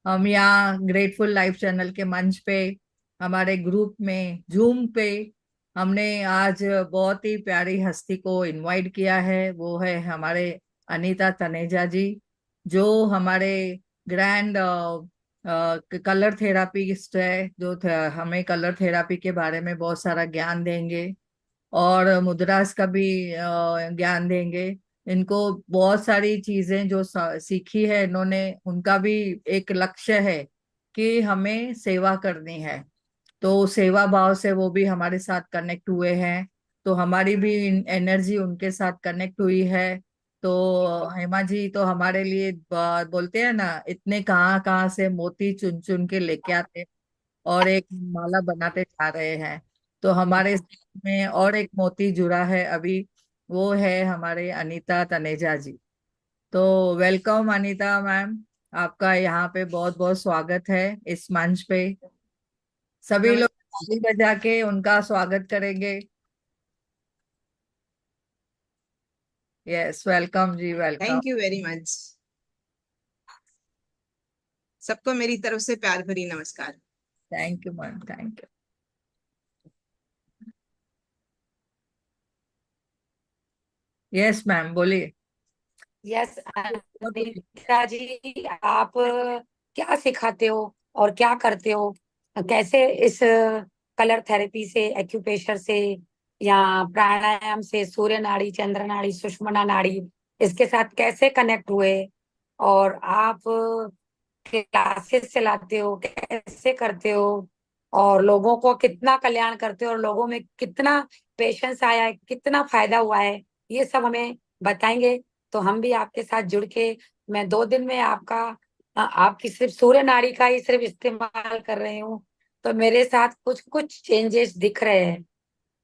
हम यहाँ grateful life channel के मंच पे, हमारे ग्रुप में, जूम पे हमने आज बहुत ही प्यारी हस्ती को इनवाइट किया है। वो है हमारे अनीता तनेजा जी, जो हमारे ग्रैंड कलर थेरापिस्ट है, जो हमें कलर थेरापी के बारे में बहुत सारा ज्ञान देंगे और मुद्रास का भी ज्ञान देंगे। इनको बहुत सारी चीजें जो सीखी है इन्होंने, उनका भी एक लक्ष्य है कि हमें सेवा करनी है। तो सेवा भाव से वो भी हमारे साथ कनेक्ट हुए हैं, तो हमारी भी एनर्जी उनके साथ कनेक्ट हुई है। तो हेमा जी तो हमारे लिए बोलते हैं ना, इतने कहाँ कहाँ से मोती चुन चुन के लेके आते और एक माला बनाते जा रहे हैं। तो हमारे साथ में और एक मोती जुड़ा है अभी, वो है हमारे अनीता तनेजा जी। तो वेलकम अनीता मैम, आपका यहाँ पे बहुत बहुत स्वागत है इस मंच पे। सभी लोग नमस्ते। ताली बजा के उनका स्वागत करेंगे। Yes, welcome ji, welcome. Thank you very much. सबको मेरी तरफ से प्यार भरी नमस्कार। Thank you ma'am, thank you. Yes ma'am, बोलिए। यस बोलिए। अनिता जी, आप क्या सिखाते हो और क्या करते हो? कैसे इस कलर थेरेपी से, एक्यूप्रेशर से या प्राणायाम से, सूर्य नाड़ी, चंद्र नाड़ी, सुषुम्ना नाड़ी, इसके साथ कैसे कनेक्ट हुए? और आप क्लासेस चलाते हो, कैसे करते हो? और लोगों को कितना कल्याण करते हो और लोगों में कितना पेशेंस आया है, कितना फायदा हुआ है, ये सब हमें बताएंगे। तो हम भी आपके साथ जुड़ के, मैं 2 दिन में आपकी सिर्फ सूर्य नाड़ी का ही सिर्फ इस्तेमाल कर रही हूँ, तो मेरे साथ कुछ कुछ चेंजेस दिख रहे हैं।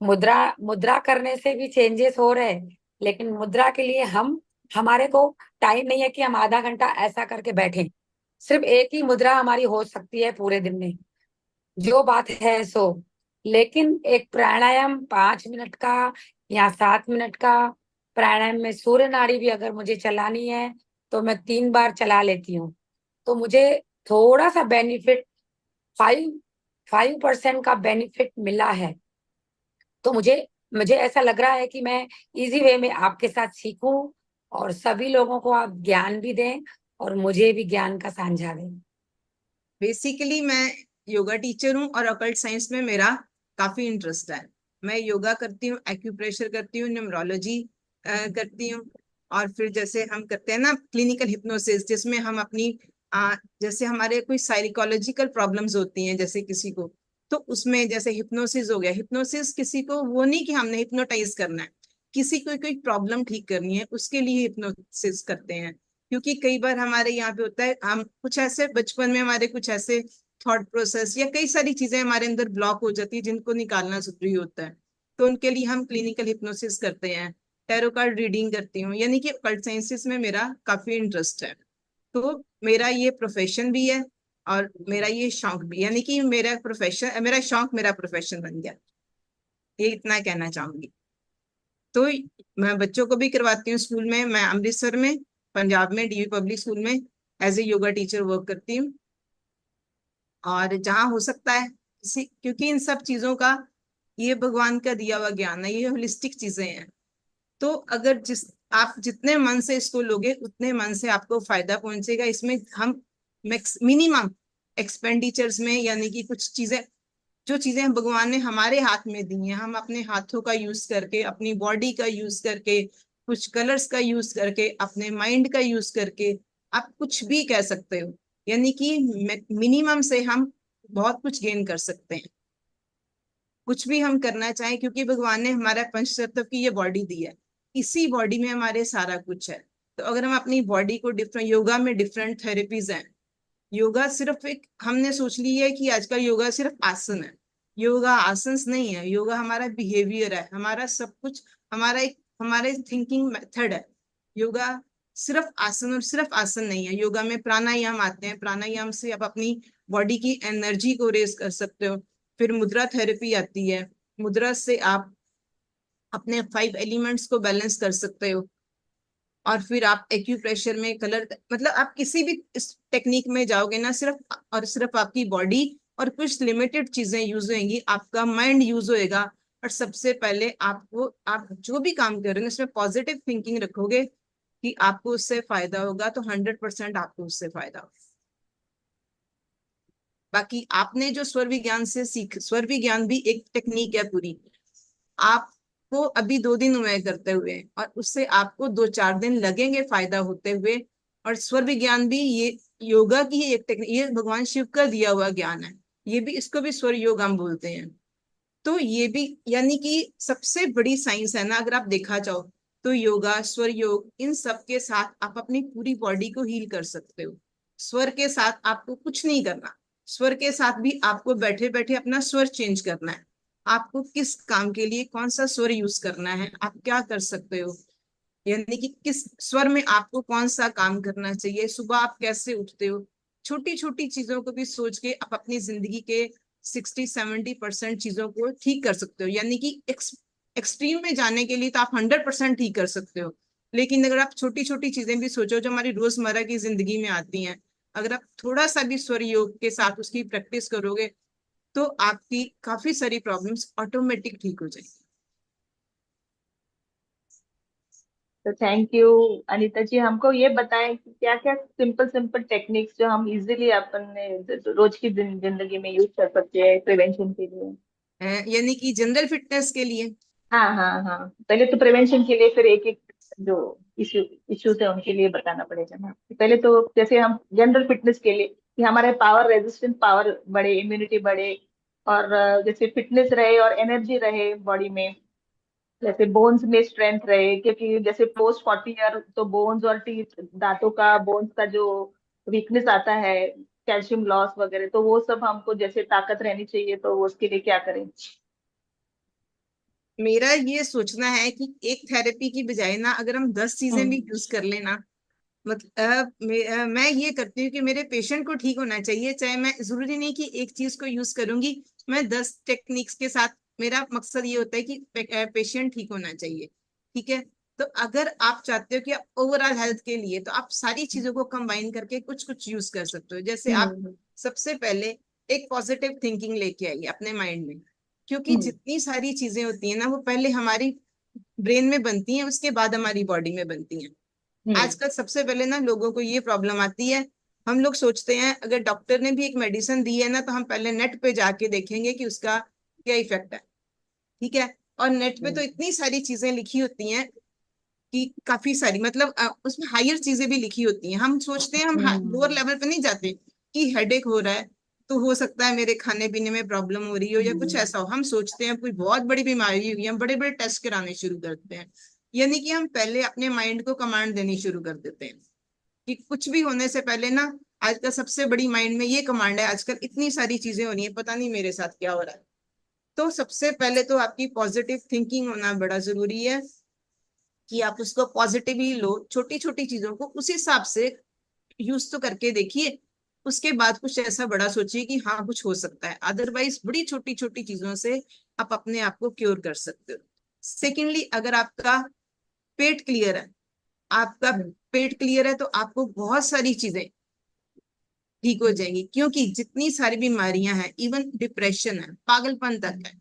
मुद्रा मुद्रा करने से भी चेंजेस हो रहे हैं, लेकिन मुद्रा के लिए हमारे को टाइम नहीं है कि हम आधा घंटा ऐसा करके बैठे। सिर्फ एक ही मुद्रा हमारी हो सकती है पूरे दिन में, जो बात है सो। लेकिन एक प्राणायाम 5 मिनट का या 7 मिनट का प्राणायाम में सूर्य नाड़ी भी अगर मुझे चलानी है तो मैं 3 बार चला लेती हूँ। तो मुझे थोड़ा सा बेनिफिट, 5-5% का बेनिफिट मिला है। तो मुझे मुझे ऐसा लग रहा है कि मैं इजी वे में आपके साथ सीखूं और सभी लोगों को आप ज्ञान भी दें और मुझे भी ज्ञान का साझा दें। बेसिकली मैं योगा टीचर हूँ और अकल्ट साइंस में मेरा काफी इंटरेस्ट है। मैं योगा करती हूँ, एक्यूप्रेशर करती हूँ, न्यूमरोलॉजी करती हूँ। और फिर जैसे हम करते हैं ना क्लिनिकल हिप्नोसिस, जिसमें हम अपनी जैसे हमारे कोई साइकोलॉजिकल प्रॉब्लम्स होती हैं जैसे किसी को, तो उसमें जैसे हिप्नोसिस हो गया। हिप्नोसिस किसी को वो नहीं कि हमने हिप्नोटाइज करना है, किसी को कोई प्रॉब्लम ठीक करनी है उसके लिए हिप्नोसिस करते हैं। क्योंकि कई बार हमारे यहाँ पे होता है, हम कुछ ऐसे बचपन में हमारे कुछ ऐसे थॉट प्रोसेस या कई सारी चीजें हमारे अंदर ब्लॉक हो जाती है जिनको निकालना जरूरी होता है। तो उनके लिए हम क्लिनिकल हिप्नोसिस करते हैं। टैरो कार्ड रीडिंग करती हूँ, यानी कि ऑकल्ट साइंसेस में मेरा काफी इंटरेस्ट है। तो मेरा ये प्रोफेशन भी है और मेरा ये शौक भी, यानी कि मेरा प्रोफेशन, मेरा शौक मेरा प्रोफेशन बन गया। ये इतना कहना चाहूंगी। तो मैं बच्चों को भी करवाती हूँ स्कूल में। मैं अमृतसर में, पंजाब में डीवी पब्लिक स्कूल में as a yoga teacher work करती हूँ। और जहाँ हो सकता है किसी, क्योंकि इन सब चीजों का, ये भगवान का दिया हुआ ज्ञान है, ये होलिस्टिक चीजें हैं। तो अगर आप जितने मन से इसको लोगे उतने मन से आपको फायदा पहुंचेगा। इसमें हम मिनिमम एक्सपेंडिचर्स में, यानी कि कुछ चीजें, जो चीजें भगवान ने हमारे हाथ में दी हैं, हम अपने हाथों का यूज करके, अपनी बॉडी का यूज करके, कुछ कलर्स का यूज करके, अपने माइंड का यूज करके, आप कुछ भी कह सकते हो। यानी कि मिनिमम से हम बहुत कुछ गेन कर सकते हैं, कुछ भी हम करना चाहें, क्योंकि भगवान ने हमारा पंच तत्व की ये बॉडी दी है। इसी बॉडी में हमारे सारा कुछ है। तो अगर हम अपनी बॉडी को डिफरेंट, योगा में डिफरेंट थेरेपीज हैं। योगा सिर्फ एक, हमने सोच ली है कि आजकल योगा सिर्फ आसन है। योगा आसन नहीं है, योगा हमारा बिहेवियर है, हमारा सब कुछ, हमारा एक, हमारे थिंकिंग मेथड है। योगा सिर्फ आसन और सिर्फ आसन नहीं है। योगा में प्राणायाम आते हैं, प्राणायाम से आप अपनी बॉडी की एनर्जी को रेज कर सकते हो। फिर मुद्रा थेरेपी आती है, मुद्रा से आप अपने 5 एलिमेंट्स को बैलेंस कर सकते हो। और फिर आप एक्यूप्रेशर में कलर, मतलब आप किसी भी इस टेक्निक में जाओगे ना, सिर्फ और सिर्फ आपकी बॉडी और कुछ लिमिटेड चीजें यूज होंगी, आपका माइंड यूज होएगा। और सबसे पहले आपको, आप जो भी काम करोगे उसमें पॉजिटिव थिंकिंग रखोगे कि आपको उससे फायदा होगा, तो 100% आपको उससे फायदा होगा। बाकी आपने जो स्वर विज्ञान से सीख, स्वर विज्ञान भी एक टेक्निक है पूरी। आपको अभी 2 दिन हुए करते हुए, और उससे आपको 2-4 दिन लगेंगे फायदा होते हुए। और स्वर विज्ञान भी ये योगा की ही एक टेक्निक, ये भगवान शिव का दिया हुआ ज्ञान है। ये भी, इसको भी स्वर योग हम बोलते हैं। तो ये भी यानी कि सबसे बड़ी साइंस है ना, अगर आप देखा चाहो तो योगा, स्वर योग, इन सब के साथ आप अपनी पूरी बॉडी को हील कर सकते हो। स्वर के साथ आपको कुछ नहीं करना, स्वर के साथ भी आपको बैठे बैठे अपना स्वर चेंज करना है। आपको किस काम के लिए कौन सा स्वर यूज करना है, आप क्या कर सकते हो, यानी कि किस स्वर में आपको कौन सा काम करना चाहिए, सुबह आप कैसे उठते हो, छोटी छोटी चीजों को भी सोच के आप अपनी जिंदगी के 60-70% चीजों को ठीक कर सकते हो। यानी कि एक्सट्रीम में जाने के लिए तो आप 100% ठीक कर सकते हो, लेकिन अगर आप छोटी छोटी चीजें भी सोचो जो हमारी रोजमर्रा की जिंदगी में आती हैं, अगर आप थोड़ा सा भी स्वर योग के साथ उसकी प्रैक्टिस करोगे, तो आपकी काफी सारी प्रॉब्लम्स ऑटोमेटिक ठीक हो जाएगी। तो थैंक यू अनीता जी, हमको ये बताएं कि क्या क्या सिंपल सिंपल टेक्निक्स जो हम इजीली अपने रोज की जिंदगी में यूज कर सकते हैं प्रिवेंशन के लिए। यानी कि जनरल फिटनेस के लिए। हाँ हाँ हाँ, पहले तो प्रिवेंशन के लिए, फिर एक एक जो इश्यूज है उनके लिए बताना पड़ेगा ना। पहले तो जैसे हम जनरल फिटनेस के लिए, कि हमारे पावर, रेजिस्टेंस पावर बढ़े, इम्यूनिटी बढ़े, और जैसे फिटनेस रहे और एनर्जी रहे बॉडी में, जैसे बोन्स में स्ट्रेंथ रहे, क्योंकि जैसे पोस्ट 40 ईयर तो बोन्स और टीथ, दांतों का, बोन्स का जो वीकनेस आता है, कैल्शियम लॉस वगैरह, तो वो सब हमको जैसे ताकत रहनी चाहिए, तो वो उसके लिए क्या करें। मेरा ये सोचना है कि एक थेरेपी की बजाय ना, अगर हम 10 चीजें भी हम्म यूज कर लेना, मतलब मैं ये करती हूँ कि मेरे पेशेंट को ठीक होना चाहिए, चाहे मैं, जरूरी नहीं कि एक चीज को यूज करूंगी, मैं 10 टेक्निक्स के साथ, मेरा मकसद ये होता है कि पेशेंट ठीक होना चाहिए। ठीक है, तो अगर आप चाहते हो कि आप ओवरऑल हेल्थ के लिए, तो आप सारी चीजों को कंबाइन करके कुछ कुछ यूज कर सकते हो। जैसे आप हम्म सबसे पहले एक पॉजिटिव थिंकिंग लेके आइए अपने माइंड में, क्योंकि हम्म जितनी सारी चीजें होती है ना, वो पहले हमारी ब्रेन में बनती हैं, उसके बाद हमारी बॉडी में बनती हैं। हम्म आजकल सबसे पहले ना लोगों को ये प्रॉब्लम आती है, हम लोग सोचते हैं अगर डॉक्टर ने भी एक मेडिसिन दी है ना, तो हम पहले नेट पे जाके देखेंगे कि उसका क्या इफेक्ट है। ठीक है, और नेट पे तो हम्म इतनी सारी चीजें लिखी होती हैं कि काफी सारी, मतलब उसमें हायर चीजें भी लिखी होती हैं। हम सोचते हैं, हम लोअर हम्म लेवल पे नहीं जाते कि हेडेक हो रहा है, तो हो सकता है मेरे खाने पीने में प्रॉब्लम हो रही हो या कुछ हम्म ऐसा हो। हम सोचते हैं कोई बहुत बड़ी बीमारी हुई है, हम बड़े बड़े टेस्ट कराने शुरू करते हैं। यानी कि हम पहले अपने माइंड को कमांड देनी शुरू कर देते हैं कि कुछ भी होने से पहले ना, आजकल सबसे बड़ी माइंड में ये कमांड है, आजकल इतनी सारी चीजें हो रही है, पता नहीं मेरे साथ क्या हो रहा है। तो सबसे पहले तो आपकी पॉजिटिव थिंकिंग होना बड़ा जरूरी है, कि आप उसको पॉजिटिवली लो, छोटी छोटी चीजों को उस हिसाब से यूज तो करके देखिए। उसके बाद कुछ ऐसा बड़ा सोचिए कि हाँ कुछ हो सकता है, अदरवाइज बड़ी छोटी छोटी चीजों से आप अपने आप को क्योर कर सकते हो। सेकेंडली, अगर आपका पेट क्लियर है, आपका हम्म पेट क्लियर है, तो आपको बहुत सारी चीजें ठीक हो हम्म जाएंगी। क्योंकि जितनी सारी बीमारियां हैं, इवन डिप्रेशन है, पागलपन तक है,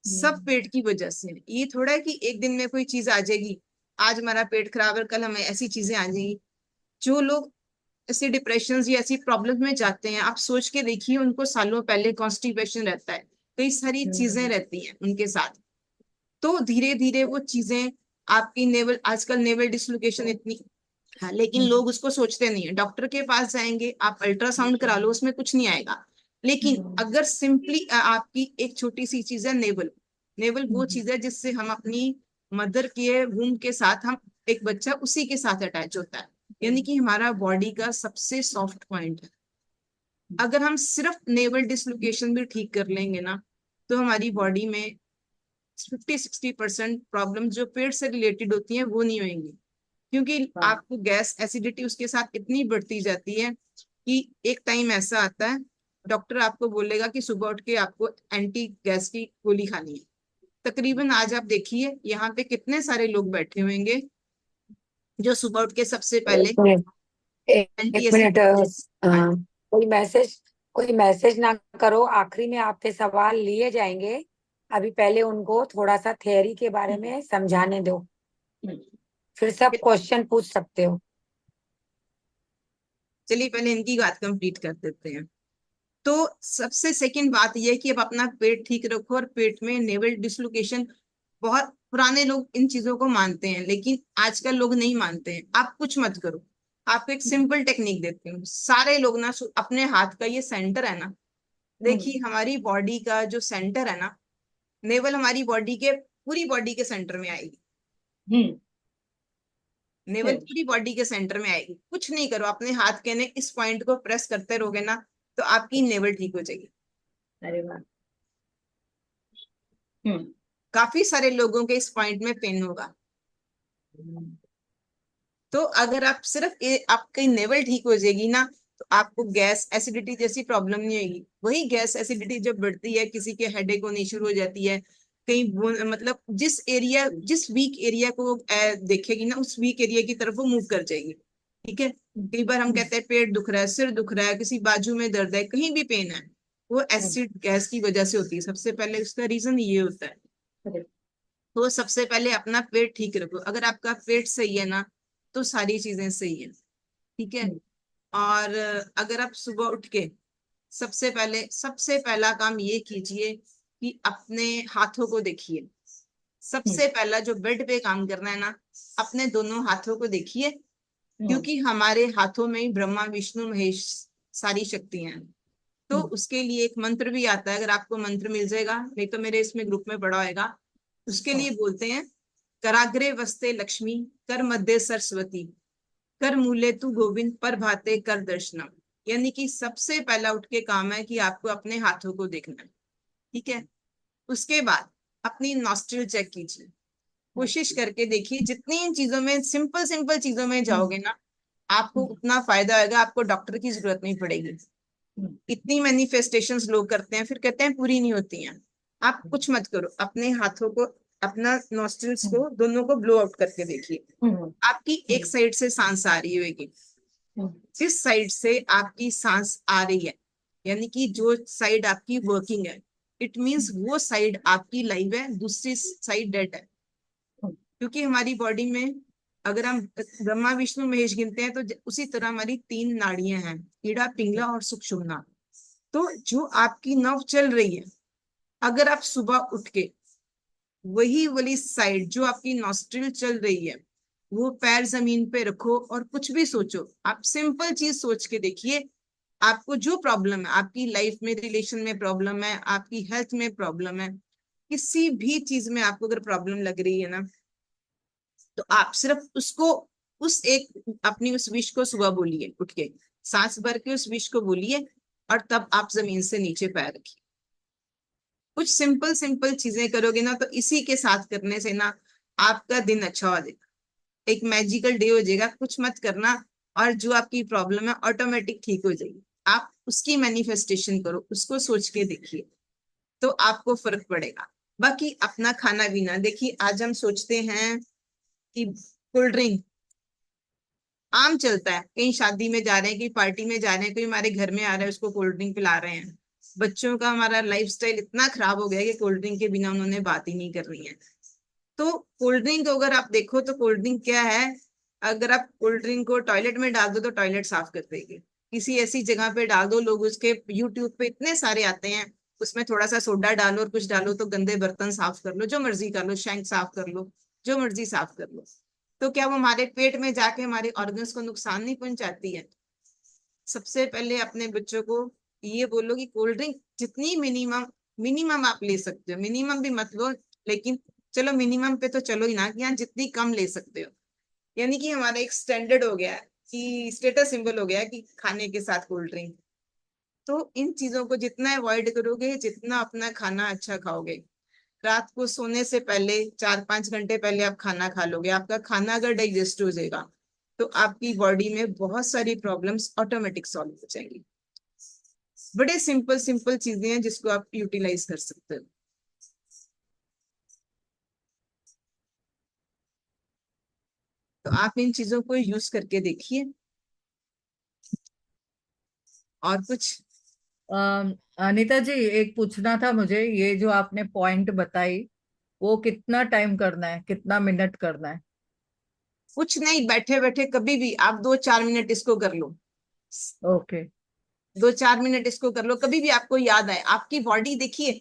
सब हम्म पेट की वजह से है। ये थोड़ा है कि एक दिन में कोई चीज आ जाएगी, आज हमारा पेट खराब है, कल हमें ऐसी चीजें आ जाएगी। जो लोग ऐसे डिप्रेशन या ऐसी प्रॉब्लम में जाते हैं, आप सोच के देखिए, उनको सालों पहले कॉन्स्टिपेशन रहता है, कई सारी चीजें हम्म रहती हैं उनके साथ। तो धीरे धीरे वो चीजें, आपकी नेवल, आजकल नेवल डिसलोकेशन इतनी है, लेकिन लोग उसको सोचते नहीं है। डॉक्टर के पास जाएंगे, आप अल्ट्रासाउंड करा लो, उसमें कुछ नहीं आएगा। लेकिन हम्म अगर सिंपली आपकी एक छोटी सी चीज है नेवल, नेवल वो हम्म चीज है जिससे हम अपनी मदर के वूम के साथ, हम एक बच्चा उसी के साथ अटैच होता है, यानी कि हमारा बॉडी का सबसे सॉफ्ट पॉइंट है। अगर हम सिर्फ नेवल डिसलोकेशन भी ठीक कर लेंगे ना, तो हमारी बॉडी में 50-60% प्रॉब्लम जो पेट से रिलेटेड होती हैं वो नहीं होंगी। क्योंकि हाँ आपको गैस एसिडिटी उसके साथ इतनी बढ़ती जाती है कि एक टाइम ऐसा आता है, डॉक्टर आपको बोलेगा कि सुबह उठ के आपको एंटी गैस की गोली खानी है। तकरीबन आज आप देखिए यहाँ पे कितने सारे लोग बैठे होंगे जो सुबह उठ के सबसे पहले एक मिनट, एंटी एक मिनट, एसिड। कोई मैसेज ना करो, आखिरी में आपके सवाल लिए जाएंगे। अभी पहले उनको थोड़ा सा थ्योरी के बारे में समझाने दो, फिर सब क्वेश्चन पूछ सकते हो। चलिए पहले इनकी बात कंप्लीट कर देते हैं। तो सबसे सेकंड बात यह है कि अब अपना पेट ठीक रखो, और पेट में नेवल डिसलोकेशन, बहुत पुराने लोग इन चीजों को मानते हैं लेकिन आजकल लोग नहीं मानते हैं। आप कुछ मत करो, आपको एक सिंपल टेक्निक देती हूँ। सारे लोग ना अपने हाथ का ये सेंटर है ना, देखिए हमारी बॉडी का जो सेंटर है ना, नेवल हमारी बॉडी के पूरी बॉडी के सेंटर में आएगी। नेवल पूरी बॉडी के सेंटर में आएगी। कुछ नहीं करो, अपने हाथ के ने इस पॉइंट को प्रेस करते रहोगे ना, तो आपकी नेवल ठीक हो जाएगी। अरे वाह। काफी सारे लोगों के इस पॉइंट में पेन होगा। तो अगर आप सिर्फ आपकी नेवल ठीक हो जाएगी ना, तो आपको गैस एसिडिटी जैसी प्रॉब्लम नहीं होगी। वही गैस एसिडिटी जब बढ़ती है, किसी के हेडेक होनी शुरू हो जाती है, कहीं मतलब जिस वीक एरिया को वो, देखेगी ना, उस वीक एरिया की तरफ वो मूव कर जाएगी। ठीक है। कई बार हम कहते हैं पेट दुख रहा है, सिर दुख रहा है, किसी बाजू में दर्द है, कहीं भी पेन है, वो एसिड गैस की वजह से होती है। सबसे पहले उसका रीजन ये होता है। तो सबसे पहले अपना पेट ठीक रखो। अगर आपका पेट सही है ना, तो सारी चीजें सही है। ठीक है। और अगर आप सुबह उठ के सबसे पहला काम ये कीजिए कि अपने हाथों को देखिए। सबसे पहला जो बेड पे काम करना है ना, अपने दोनों हाथों को देखिए, क्योंकि हमारे हाथों में ही ब्रह्मा विष्णु महेश सारी शक्तियां हैं। तो उसके लिए एक मंत्र भी आता है, अगर आपको मंत्र मिल जाएगा, नहीं तो मेरे इसमें ग्रुप में पड़ा होगा। उसके लिए बोलते हैं, कराग्रे वस्ते लक्ष्मी, कर मध्य सरस्वती, कर मूले तू गोविंद, पर भाते कर दर्शनम। यानी कि सबसे पहला उठ के काम है कि आपको अपने हाथों को देखना है। ठीक है। उसके बाद अपनी नॉस्ट्रिल चेक कीजिए। कोशिश करके देखिए, जितनी इन चीजों में सिंपल सिंपल चीजों में जाओगे ना, आपको उतना फायदा होगा, आपको डॉक्टर की जरूरत नहीं पड़ेगी। इतनी मैनिफेस्टेशंस लोग करते हैं, फिर कहते हैं पूरी नहीं होती हैं। आप कुछ मत करो, अपने हाथों को, अपना नॉस्ट्रिल्स को दोनों को ब्लो आउट करके देखिए। आपकी एक साइड से सांस आ रही होगी, जिस साइड से आपकी सांस आ रही है, यानी कि जो साइड आपकी वर्किंग है, इट मींस वो साइड आपकी लाइव है, दूसरी साइड डेड है। क्योंकि हमारी बॉडी में अगर हम ब्रह्मा विष्णु महेश गिनते हैं, तो उसी तरह हमारी 3 नाड़ियां हैं, ईड़ा पिंगला और सुषुम्ना। तो जो आपकी नव चल रही है, अगर आप सुबह उठ के वही वाली साइड जो आपकी नॉस्ट्रिल चल रही है, वो पैर जमीन पे रखो और कुछ भी सोचो। आप सिंपल चीज सोच के देखिए, आपको जो प्रॉब्लम है, आपकी लाइफ में, रिलेशन में प्रॉब्लम है, आपकी हेल्थ में प्रॉब्लम है, किसी भी चीज में आपको अगर प्रॉब्लम लग रही है ना, तो आप सिर्फ उसको, उस एक अपनी उस विश को सुबह बोलिए, उठ के सांस भर के उस विश को बोलिए, और तब आप जमीन से नीचे पैर रखिए। कुछ सिंपल सिंपल चीजें करोगे ना, तो इसी के साथ करने से ना आपका दिन अच्छा हो जाएगा, एक मैजिकल डे हो जाएगा। कुछ मत करना, और जो आपकी प्रॉब्लम है ऑटोमेटिक ठीक हो जाएगी। आप उसकी मैनिफेस्टेशन करो, उसको सोच के देखिए, तो आपको फर्क पड़ेगा। बाकी अपना खाना पीना देखिए, आज हम सोचते हैं कि कोल्ड ड्रिंक आम चलता है, कहीं शादी में जा रहे हैं, कहीं पार्टी में जा रहे हैं, कोई हमारे घर में आ रहा है, उसको कोल्ड ड्रिंक पिला रहे हैं। बच्चों का हमारा लाइफस्टाइल इतना खराब हो गया है कि कोल्ड ड्रिंक के बिना उन्होंने बात ही नहीं करनी है। तो कोल्ड ड्रिंक अगर आप देखो तो कोल्ड ड्रिंक क्या है, अगर आप कोल्ड ड्रिंक को टॉयलेट में डाल दो तो टॉयलेट साफ कर देगी। किसी ऐसी जगह पे डाल दो, लोग उसके यूट्यूब पे इतने सारे आते हैं, उसमें थोड़ा सा सोडा डालो और कुछ डालो तो गंदे बर्तन साफ कर लो, जो मर्जी कर लो, शैंक साफ कर लो, जो मर्जी साफ कर लो। तो क्या वो हमारे पेट में जाके हमारे ऑर्गन्स को नुकसान नहीं पहुंचाती है? सबसे पहले अपने बच्चों को ये बोलो कि कोल्ड ड्रिंक जितनी मिनिमम आप ले सकते हो, मिनिमम भी मत लो, लेकिन चलो मिनिमम पे तो चलो ही ना, कि यहाँ जितनी कम ले सकते हो। यानी कि हमारा एक स्टैंडर्ड हो गया है, कि स्टेटस सिंबल हो गया है कि खाने के साथ कोल्ड ड्रिंक। तो इन चीजों को जितना अवॉइड करोगे, जितना अपना खाना अच्छा खाओगे, रात को सोने से पहले 4-5 घंटे पहले आप खाना खा लोगे, आपका खाना अगर डाइजेस्ट हो जाएगा, तो आपकी बॉडी में बहुत सारी प्रॉब्लम्स ऑटोमेटिक सॉल्व हो जाएंगी। बड़े सिंपल सिंपल चीजें हैं जिसको आप यूटिलाइज कर सकते हो। तो आप इन चीजों को यूज करके देखिए। और कुछ? अनीता जी, एक पूछना था मुझे, ये जो आपने पॉइंट बताई, वो कितना टाइम करना है, कितना मिनट करना है? कुछ नहीं, बैठे बैठे कभी भी आप 2-4 मिनट इसको कर लो। ओके। 2-4 मिनट इसको कर लो, कभी भी आपको याद आए। आपकी बॉडी देखिए,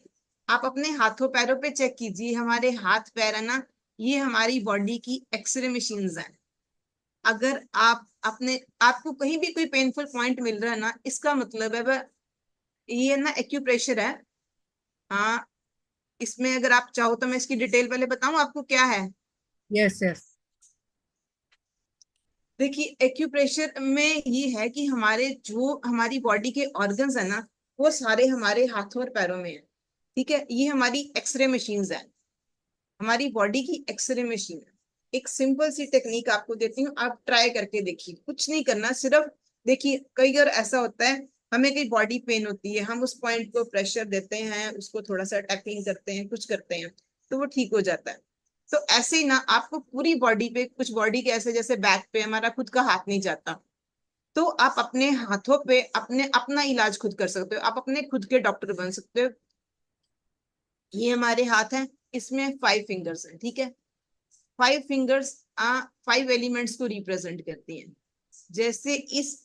आप अपने हाथों पैरों पे चेक कीजिए। हमारे हाथ पैर है ना, ये हमारी बॉडी की एक्सरे मशीन्स हैं। अगर आप अपने आपको कहीं भी कोई पेनफुल पॉइंट मिल रहा है ना, इसका मतलब है ये ना एक्यूप्रेशर है। हाँ, इसमें अगर आप चाहो तो मैं इसकी डिटेल पहले बताऊं आपको क्या है। Yes yes. देखिए, एक्यूप्रेशर में ये है कि हमारे जो हमारी बॉडी के ऑर्गन्स है ना, वो सारे हमारे हाथों और पैरों में है। ठीक है, ये हमारी एक्सरे मशीन्स है, हमारी बॉडी की एक्सरे मशीन है। एक सिंपल सी टेक्निक आपको देती हूँ, आप ट्राई करके देखिए। कुछ नहीं करना, सिर्फ देखिए, कई बार ऐसा होता है हमें कहीं बॉडी पेन होती है, हम उस पॉइंट को प्रेशर देते हैं, उसको थोड़ा सा टैपिंग करते हैं, कुछ करते हैं, तो वो ठीक हो जाता है। तो ऐसे ही ना आपको पूरी बॉडी पे, कुछ बॉडी के ऐसे जैसे बैक पे हमारा खुद का हाथ नहीं जाता, तो आप अपने हाथों पे अपने अपना इलाज खुद कर सकते हो, आप अपने खुद के डॉक्टर बन सकते हो। ये हमारे हाथ हैं, इसमें 5 फिंगर्स हैं। ठीक है, 5 फिंगर्स 5 एलिमेंट्स को रिप्रेजेंट करती हैं। जैसे इस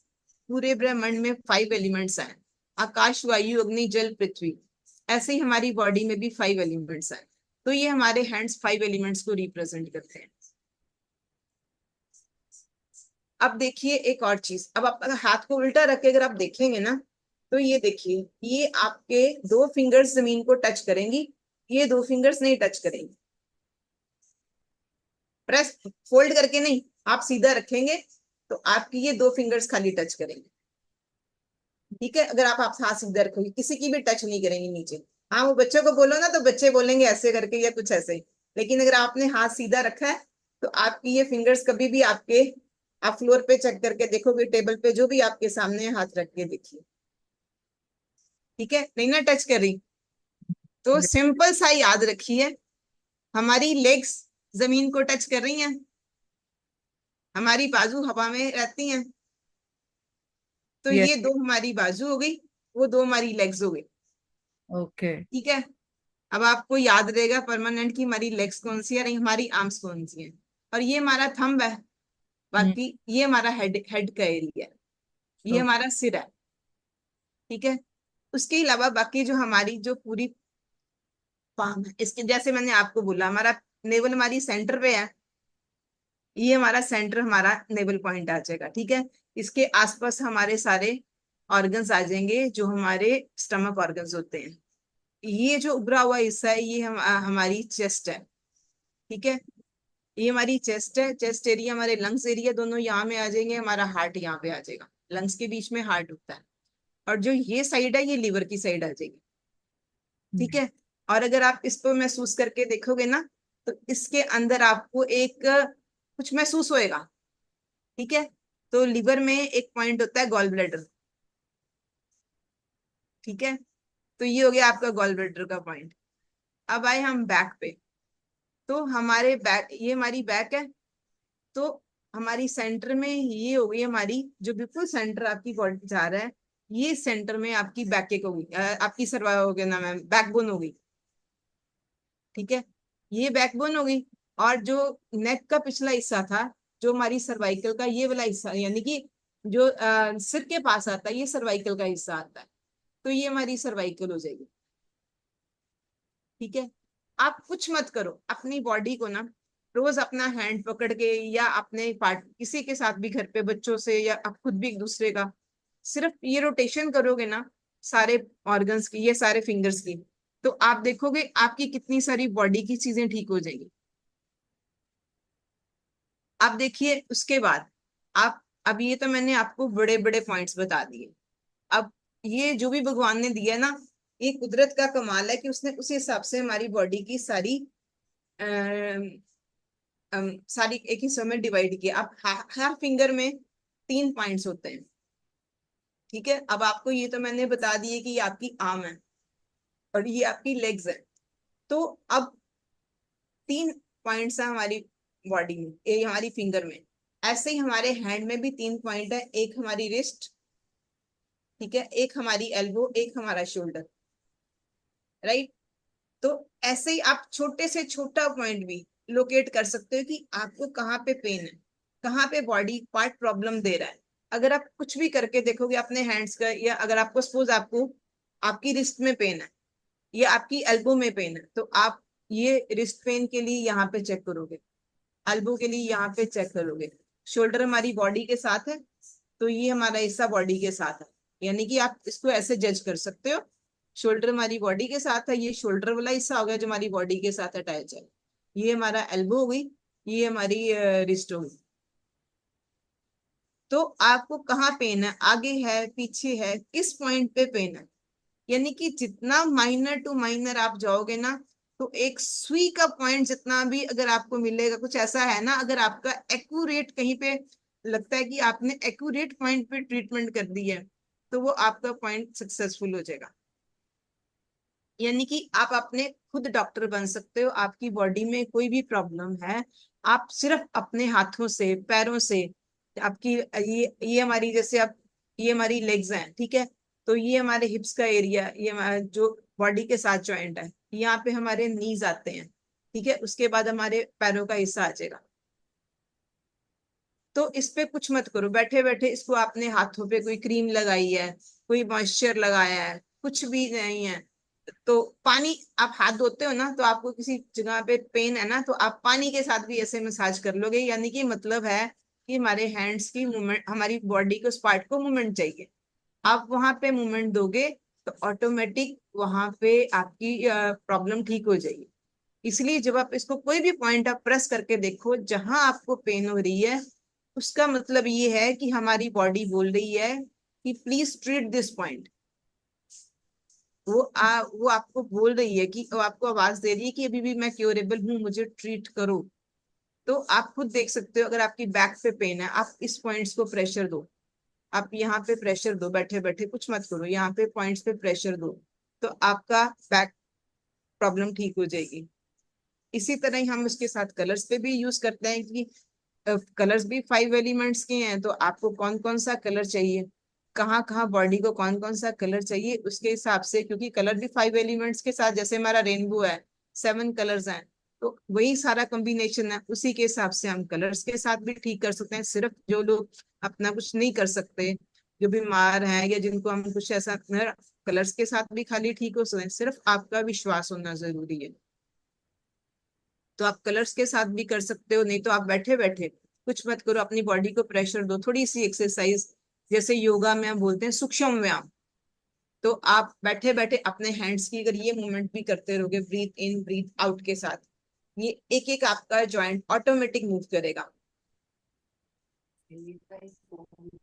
पूरे ब्रह्मांड में 5 एलिमेंट्स हैं, आकाश, वायु, अग्नि, जल, पृथ्वी, ऐसे ही हमारी बॉडी में भी 5 एलिमेंट्स हैं। तो ये हमारे हैंड्स 5 एलिमेंट्स को रिप्रेजेंट करते हैं। अब देखिए एक और चीज, अब आप अगर हाथ को उल्टा रख के अगर आप देखेंगे ना, तो ये देखिए, ये आपके 2 फिंगर्स जमीन को टच करेंगी, ये 2 फिंगर्स नहीं टच करेंगी। प्रेस फोल्ड करके नहीं, आप सीधा रखेंगे तो आपकी ये 2 फिंगर्स खाली टच करेंगे। ठीक है, अगर आप हाथ सीधा रखोगे, किसी की भी टच नहीं करेंगे नीचे। हाँ, वो बच्चों को बोलो ना तो बच्चे बोलेंगे ऐसे करके या कुछ ऐसे ही, लेकिन अगर आपने हाथ सीधा रखा है तो आपकी ये फिंगर्स कभी भी आपके, आप फ्लोर पे चेक करके देखोगे, टेबल पे जो भी आपके सामने है, हाथ रख के देखिए। ठीक है, नहीं ना टच कर रही। तो सिंपल सा याद रखिए, हमारी लेग्स जमीन को टच कर रही हैं, हमारी बाजू हवा में रहती हैं, तो यस। ये 2 हमारी बाजू हो गई, वो 2 हमारी लेग्स हो गई। ओके। ठीक है, अब आपको याद रहेगा परमानेंट की हमारी लेग्स कौन सी है और हमारी आर्म्स कौन सी हैं। और ये हमारा थंब है, बाकी ये हमारा हेड हेड का एरिया है, ये हमारा सिर है। ठीक है, उसके अलावा बाकी जो हमारी जो पूरी पाम है, इसके जैसे मैंने आपको बोला, हमारा नेवल हमारी सेंटर पे है, ये हमारा सेंटर, हमारा नेवल पॉइंट आ जाएगा। ठीक है, इसके आसपास हमारे सारे ऑर्गन्स आ जाएंगे जो हमारे स्टमक ऑर्गन्स होते हैं। ये जो उभरा हुआ हिस्सा है, ये हमारी चेस्ट है। ठीक है, ये हमारी चेस्ट है, चेस्ट एरिया, हमारे लंग्स एरिया दोनों यहाँ में आ जाएंगे, हमारा हार्ट यहाँ पे आ जाएगा, लंग्स के बीच में हार्ट होता है। और जो ये साइड है, ये लीवर की साइड आ जाएगी। ठीक है, और अगर आप इसको महसूस करके देखोगे ना, तो इसके अंदर आपको एक कुछ महसूस होएगा। ठीक है, तो लीवर में एक पॉइंट होता है गॉल ब्लैडर। ठीक है, तो ये हो गया आपका गॉल ब्लैडर का पॉइंट। अब आए हम बैक पे, तो हमारे बैक, ये हमारी बैक है, तो हमारी सेंटर में ये हो गई हमारी, जो बिल्कुल सेंटर आपकी बॉडी जा रहा है, ये सेंटर में आपकी बैक एक होगी, आपकी सर्वा हो गया ना मैम, बैकबोन हो गई। ठीक है, ये बैकबोन हो गई। और जो नेक का पिछला हिस्सा था, जो हमारी सर्वाइकल का ये वाला हिस्सा, यानी कि जो सिर के पास आता है, ये सर्वाइकल का हिस्सा आता है, तो ये हमारी सर्वाइकल हो जाएगी। ठीक है, आप कुछ मत करो, अपनी बॉडी को ना रोज अपना हैंड पकड़ के, या अपने पार्ट किसी के साथ भी, घर पे बच्चों से या आप खुद भी एक दूसरे का, सिर्फ ये रोटेशन करोगे ना सारे ऑर्गन्स की, ये सारे फिंगर्स की, तो आप देखोगे आपकी कितनी सारी बॉडी की चीजें ठीक हो जाएंगी। अब देखिए उसके बाद आप, अब ये तो मैंने आपको बड़े बड़े पॉइंट्स बता दिए। अब ये जो भी भगवान ने दिया ना, ये कुदरत का कमाल है कि उसने उसी हिसाब से हमारी बॉडी की सारी सारी एक हिस्सों में डिवाइड किया। अब हर फिंगर में 3 पॉइंट्स होते हैं। ठीक है, अब आपको ये तो मैंने बता दिए कि ये आपकी आर्म है और ये आपकी लेग्स है। तो अब 3 पॉइंट्स है हमारी बॉडी में, ये हमारी फिंगर में। ऐसे ही हमारे हैंड में भी 3 पॉइंट है, एक हमारी रिस्ट, ठीक है, एक हमारी एल्बो, एक हमारा शोल्डर, राइट। तो ऐसे ही आप छोटे से छोटा पॉइंट भी लोकेट कर सकते हो कि आपको कहाँ पे पेन है, कहाँ पे बॉडी पार्ट प्रॉब्लम दे रहा है। अगर आप कुछ भी करके देखोगे अपने हैंड्स का, या अगर आपको सपोज आपको आपकी रिस्ट में पेन है या आपकी एल्बो में पेन है, तो आप ये रिस्ट पेन के लिए यहाँ पे चेक करोगे, एल्बो के लिए यहाँ पे चेक करोगे। शोल्डर हमारी बॉडी के साथ है, तो ये हमारा हिस्सा बॉडी के साथ है, यानी कि आप इसको ऐसे जज कर सकते हो, शोल्डर हमारी बॉडी के साथ है, ये शोल्डर वाला हिस्सा हो गया जो हमारी बॉडी के साथ अटैच है, ये हमारा एल्बो हो गई, ये हमारी रिस्ट हो गई। तो आपको कहाँ पेन है, आगे है, पीछे है, किस पॉइंट पे पेन है, यानी कि जितना माइनर टू माइनर आप जाओगे ना, तो एक सुई का पॉइंट जितना भी अगर आपको मिलेगा, कुछ ऐसा है ना, अगर आपका एक्यूरेट कहीं पे लगता है कि आपने एक्यूरेट पॉइंट पे ट्रीटमेंट कर दी है, तो वो आपका पॉइंट सक्सेसफुल हो जाएगा। यानी कि आप अपने खुद डॉक्टर बन सकते हो। आपकी बॉडी में कोई भी प्रॉब्लम है, आप सिर्फ अपने हाथों से, पैरों से, आपकी ये हमारी, जैसे आप, ये हमारी लेग्स हैं, ठीक है, तो ये हमारे हिप्स का एरिया, ये हमारा जो बॉडी के साथ जॉइंट है, यहाँ पे हमारे नीज आते हैं, ठीक है, उसके बाद हमारे पैरों का हिस्सा आ जाएगा। तो इस पे कुछ मत करो, बैठे बैठे इसको आपने हाथों पे कोई क्रीम लगाई है, कोई मॉइस्चर लगाया है, कुछ भी नहीं है। तो पानी, आप हाथ धोते हो ना, तो आपको किसी जगह पे पेन है ना, तो आप पानी के साथ भी ऐसे मसाज कर लोगे, यानी कि मतलब है कि हमारे हैंड्स की मूवमेंट, हमारी बॉडी को, उस पार्ट को मूवमेंट चाहिए, आप वहां पे मूवमेंट दोगे तो ऑटोमेटिक वहां पे आपकी प्रॉब्लम ठीक हो जाएगी। इसलिए जब आप इसको कोई भी पॉइंट आप प्रेस करके देखो जहां आपको पेन हो रही है, उसका मतलब ये है कि हमारी बॉडी बोल रही है कि प्लीज ट्रीट दिस पॉइंट। वो आपको बोल रही है कि, वो आपको आवाज दे रही है कि अभी भी मैं क्योरेबल हूँ, मुझे ट्रीट करो। तो आप खुद देख सकते हो, अगर आपकी बैक पे पेन है, आप इस पॉइंट्स को प्रेशर दो, आप यहाँ पे प्रेशर दो, बैठे बैठे कुछ मत करो, यहाँ पे पॉइंट्स पे प्रेशर दो, तो आपका बैक प्रॉब्लम ठीक हो जाएगी। इसी तरह ही हम उसके साथ कलर्स पे भी यूज करते हैं कि कलर्स भी 5 एलिमेंट्स के हैं, तो आपको कौन कौन सा कलर चाहिए, कहाँ कहाँ बॉडी को कौन कौन सा कलर चाहिए, उसके हिसाब से, क्योंकि कलर भी 5 एलिमेंट्स के साथ, जैसे हमारा रेनबो है, 7 कलर्स हैं, तो वही सारा कॉम्बिनेशन है, उसी के हिसाब से हम कलर्स के साथ भी ठीक कर सकते हैं। सिर्फ जो लोग अपना कुछ नहीं कर सकते, जो बीमार हैं, या जिनको हम कुछ ऐसा, कलर्स के साथ भी खाली ठीक हो सकते हैं, सिर्फ आपका विश्वास होना जरूरी है। तो आप कलर्स के साथ भी कर सकते हो, नहीं तो आप बैठे बैठे कुछ मत करो, अपनी बॉडी को प्रेशर दो, थोड़ी सी एक्सरसाइज, जैसे योगा में हम बोलते हैं सूक्ष्म व्यायाम, तो आप बैठे बैठे अपने हैंड्स की अगर ये मूवमेंट भी करते रहोगे, ब्रीथ इन ब्रीथ आउट के साथ, ये एक एक आपका जॉइंट ऑटोमेटिक मूव करेगा।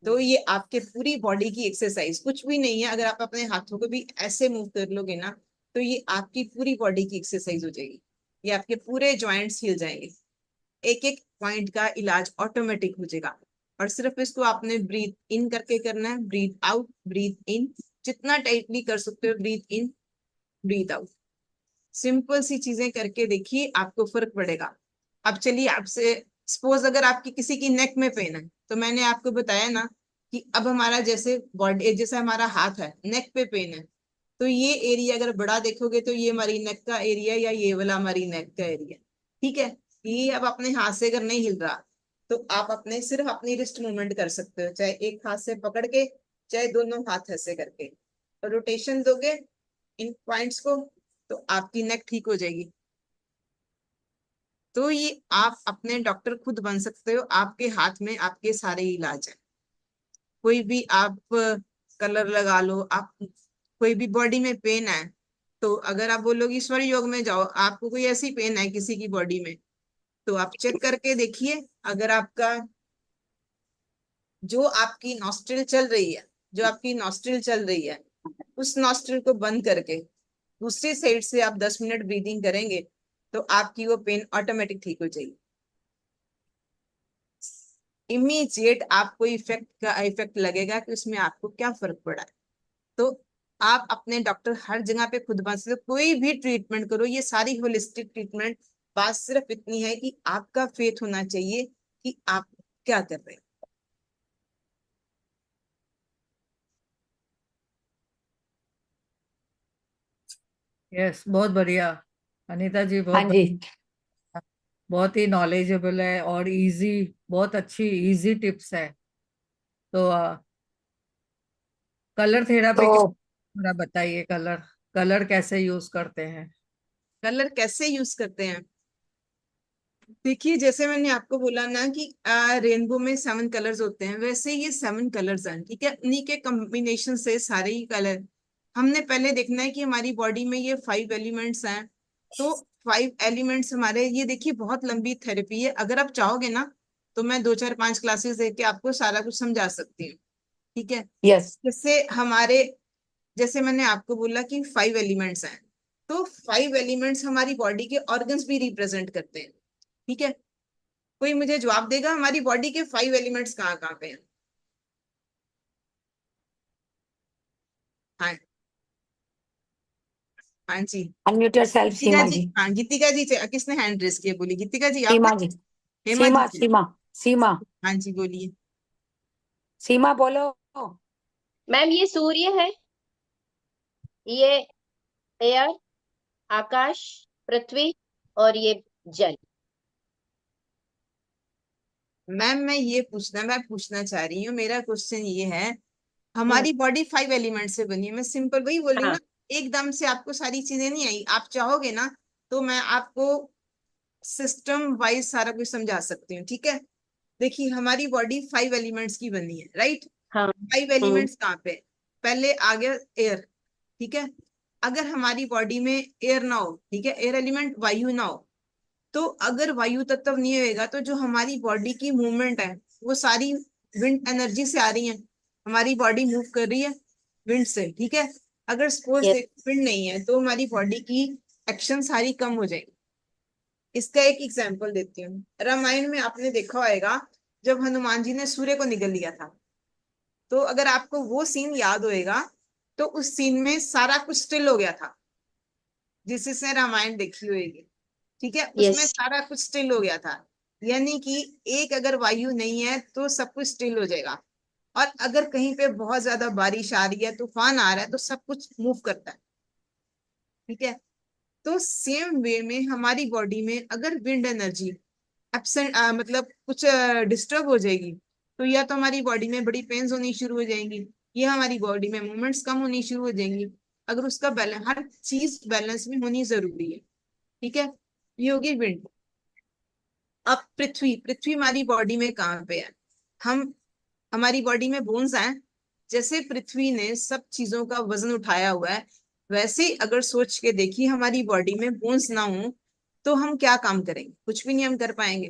तो ये आपके पूरी बॉडी की एक्सरसाइज, कुछ भी नहीं है, अगर आप अपने हाथों को भी ऐसे मूव कर लोगे ना, तो ये आपकी पूरी बॉडी की एक्सरसाइज हो जाएगी, ये आपके पूरे जॉइंट्स हिल जाएंगे, एक एक पॉइंट का इलाज ऑटोमेटिक हो जाएगा। और सिर्फ इसको आपने ब्रीथ इन करके करना है, ब्रीथ आउट, ब्रीथ इन, जितना टाइटली कर सकते हो, ब्रीथ इन ब्रीथ आउट। सिंपल सी चीजें करके देखिए, आपको फर्क पड़ेगा। अब चलिए, आपसे सपोज अगर आपकी किसी की नेक में पेन है, तो मैंने आपको बताया ना कि अब हमारा जैसे बॉडी, जैसे हमारा हाथ है, नेक पे पेन है, तो ये एरिया अगर बड़ा देखोगे तो ये हमारी नेक का एरिया, या ये वाला हमारी नेक का एरिया, ठीक है। ये अब अपने हाथ से अगर नहीं हिल रहा, तो आप अपने सिर्फ अपनी रिस्ट मूवमेंट कर सकते हो, चाहे एक हाथ से पकड़ के, चाहे दोनों हाथ ऐसे करके, और रोटेशन दोगे इन पॉइंट्स को, तो आपकी नेक ठीक हो जाएगी। तो ये आप अपने डॉक्टर खुद बन सकते हो, आपके हाथ में आपके सारे इलाज है। कोई भी आप कलर लगा लो, आप कोई भी बॉडी में पेन है, तो अगर आप बोलोगे ईश्वर योग में जाओ, आपको कोई ऐसी पेन है किसी की बॉडी में, तो आप चेक करके देखिए, अगर आपका जो आपकी नॉस्ट्रिल चल रही है, जो आपकी नॉस्ट्रिल चल रही है, उस नॉस्ट्रिल को बंद करके दूसरी साइड से आप 10 मिनट ब्रीदिंग करेंगे, तो आपकी वो पेन ऑटोमेटिक ठीक हो जाएगी। इमीडिएट आपको इफेक्ट लगेगा कि उसमें आपको क्या फर्क पड़ा है। तो आप अपने डॉक्टर हर जगह पे खुद बन सकते हो, कोई भी ट्रीटमेंट करो, ये सारी होलिस्टिक ट्रीटमेंट बात सिर्फ इतनी है कि आपका फेथ होना चाहिए कि आप क्या कर रहे हैं। यस, बहुत बढ़िया अनीता जी, हाँ बहुत जी। बहुत ही नॉलेजेबल है और इजी, बहुत अच्छी इजी टिप्स है। तो कलर थेरापी के तो थोड़ा बताइए, कलर कलर कैसे यूज करते हैं? कलर कैसे यूज करते हैं? देखिए, जैसे मैंने आपको बोला ना कि रेनबो में 7 कलर्स होते हैं, वैसे ये 7 कलर्स हैं, ठीक है। उन्हीं के कॉम्बिनेशन से सारे ही कलर हमने पहले देखना है कि हमारी बॉडी में ये 5 एलिमेंट्स हैं। तो 5 एलिमेंट्स हमारे, ये देखिए बहुत लंबी थेरेपी है, अगर आप चाहोगे ना तो मैं 2 4 5 क्लासेस दे के आपको सारा कुछ समझा सकती हूँ, ठीक है। यस। जैसे हमारे, जैसे मैंने आपको बोला कि 5 एलिमेंट्स हैं, तो 5 एलिमेंट्स हमारी बॉडी के ऑर्गन्स भी रिप्रेजेंट करते हैं, ठीक है। कोई मुझे जवाब देगा हमारी बॉडी के 5 एलिमेंट्स कहाँ कहाँ पे हैं? हाँ, हाँ जी। अनम्यूट योर सेल्फ, गीतिका सीमा जी, जी। हाँ गीतिका जी, किसने हैंड रेस किया? बोली गीतिका जी, आपने? सीमा जी। हेमा जी सीमा से। सीमा सीमा हाँ जी, बोलिए। सीमा बोलो। मैम ये सूर्य है, ये एयर, आकाश, पृथ्वी, और ये जल। मैम मैं पूछना चाह रही हूँ, मेरा क्वेश्चन ये है, हम्म। हमारी बॉडी 5 एलिमेंट से बनी है, मैं सिंपल वही बोल रही हूँ हाँ। ना। एकदम से आपको सारी चीजें नहीं आई, आप चाहोगे ना तो मैं आपको सिस्टम वाइज सारा कुछ समझा सकती हूँ, ठीक है। देखिए, हमारी बॉडी 5 एलिमेंट्स की बनी है, राइट। हाँ। 5 हम्म। एलिमेंट्स कहाँ पे? पहले आ गया एयर, ठीक है। अगर हमारी बॉडी में एयर ना हो, ठीक है, एयर एलिमेंट वायु ना हो, तो अगर वायु तत्व नहीं होएगा तो जो हमारी बॉडी की मूवमेंट है वो सारी विंड एनर्जी से आ रही है। हमारी बॉडी मूव कर रही है विंड से, ठीक है। अगर सपोज यस। विंड नहीं है तो हमारी बॉडी की एक्शन सारी कम हो जाएगी। इसका एक एग्जांपल देती हूँ। रामायण में आपने देखा होगा, जब हनुमान जी ने सूर्य को निगल लिया था, तो अगर आपको वो सीन याद होएगा, तो उस सीन में सारा कुछ स्टिल हो गया था, जिससे रामायण देखी होगी, ठीक है। उसमें यस। सारा कुछ स्टिल हो गया था, यानी कि एक अगर वायु नहीं है तो सब कुछ स्टिल हो जाएगा। और अगर कहीं पे बहुत ज्यादा बारिश आ रही है, तूफान आ रहा है, तो सब कुछ मूव करता है, ठीक है। तो सेम वे में हमारी बॉडी में अगर विंड एनर्जी एब्सेंट, मतलब कुछ डिस्टर्ब हो जाएगी, तो या तो हमारी बॉडी में बड़ी पेन्स होनी शुरू हो जाएंगी, या हमारी बॉडी में मूवमेंट्स कम होनी शुरू हो जाएंगी। अगर उसका बैलेंस, हर चीज बैलेंस में होनी जरूरी है, ठीक है। ये होगी विंड। अब पृथ्वी, पृथ्वी हमारी बॉडी में कहाँ पे है? हम, हमारी बॉडी में बोन्स हैं। जैसे पृथ्वी ने सब चीजों का वजन उठाया हुआ है, वैसे ही अगर सोच के देखिए हमारी बॉडी में बोन्स ना हो तो हम क्या काम करेंगे? कुछ भी नहीं हम कर पाएंगे,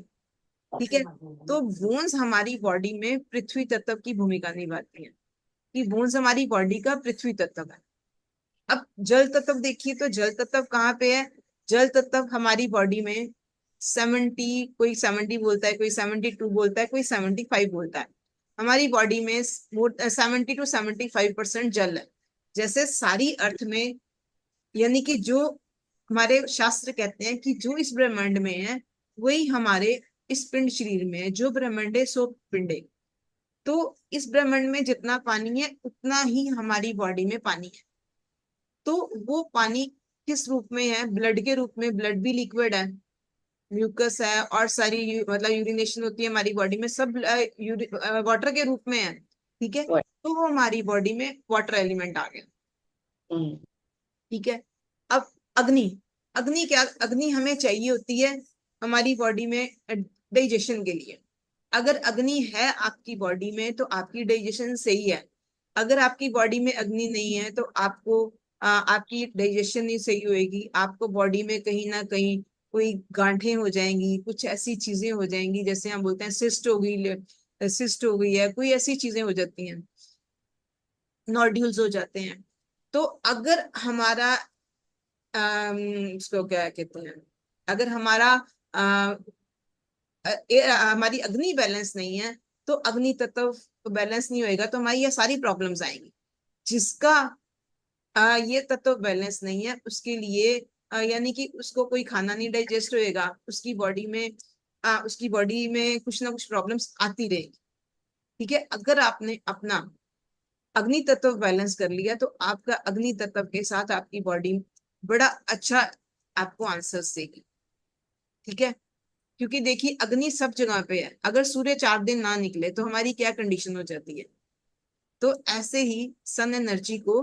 ठीक है। तो बोन्स हमारी बॉडी में पृथ्वी तत्व की भूमिका निभाती हैं, कि बोन्स हमारी बॉडी का पृथ्वी तत्व है। अब जल तत्व देखिए, तो जल तत्व कहाँ पे है? जल तत्व हमारी बॉडी में 70, कोई 70 बोलता है, कोई 72 बोलता है, कोई 75 बोलता है। हमारी बॉडी में 70 to 75% जल है। जैसे सारी अर्थ में, यानी कि जो हमारे शास्त्र कहते हैं कि जो इस ब्रह्मांड में है वही हमारे इस पिंड शरीर में है। जो ब्रह्मांड है सो पिंड है। तो इस ब्रह्मांड में जितना पानी है उतना ही हमारी बॉडी में पानी है। तो वो पानी किस रूप में है? ब्लड के रूप में। ब्लड भी लिक्विड है, म्यूकस है, और सारी मतलब यूरिनेशन होती है हमारी बॉडी में, सब वाटर के रूप में है, ठीक है। तो वो हमारी बॉडी में वाटर एलिमेंट आ गया, हम्म। ठीक है। अब अग्नि, अग्नि क्या? अग्नि हमें चाहिए होती है हमारी बॉडी में डाइजेशन के लिए। अगर अग्नि है आपकी बॉडी में तो आपकी डाइजेशन सही है। अगर आपकी बॉडी में अग्नि नहीं है तो आपको आपकी डाइजेशन नहीं सही होएगी। आपको बॉडी में कहीं ना कहीं कोई गांठें हो जाएंगी, कुछ ऐसी चीजें हो जाएंगी, जैसे हम बोलते हैं सिस्ट हो गई, सिस्ट हो गई है, कोई ऐसी चीजें हो जाती हैं, नोड्यूल्स हो जाते हैं। तो अगर हमारा इसको क्या कहते हैं, अगर हमारा हमारी अग्नि बैलेंस नहीं है, तो अग्नि तत्व बैलेंस नहीं होएगा, तो हमारी ये सारी प्रॉब्लम्स आएंगी। जिसका ये तत्व बैलेंस नहीं है उसके लिए यानी कि उसको कोई खाना नहीं डाइजेस्ट होएगा, उसकी बॉडी में कुछ ना कुछ प्रॉब्लम्स आती रहेगी। ठीक है, अगर आपने अपना अग्नि तत्व बैलेंस कर लिया तो आपका अग्नि तत्व के साथ आपकी बॉडी बड़ा अच्छा आपको आंसर्स देगी। ठीक है, क्योंकि देखिए अग्नि सब जगह पे है, अगर सूर्य 4 दिन ना निकले तो हमारी क्या कंडीशन हो जाती है। तो ऐसे ही सन एनर्जी को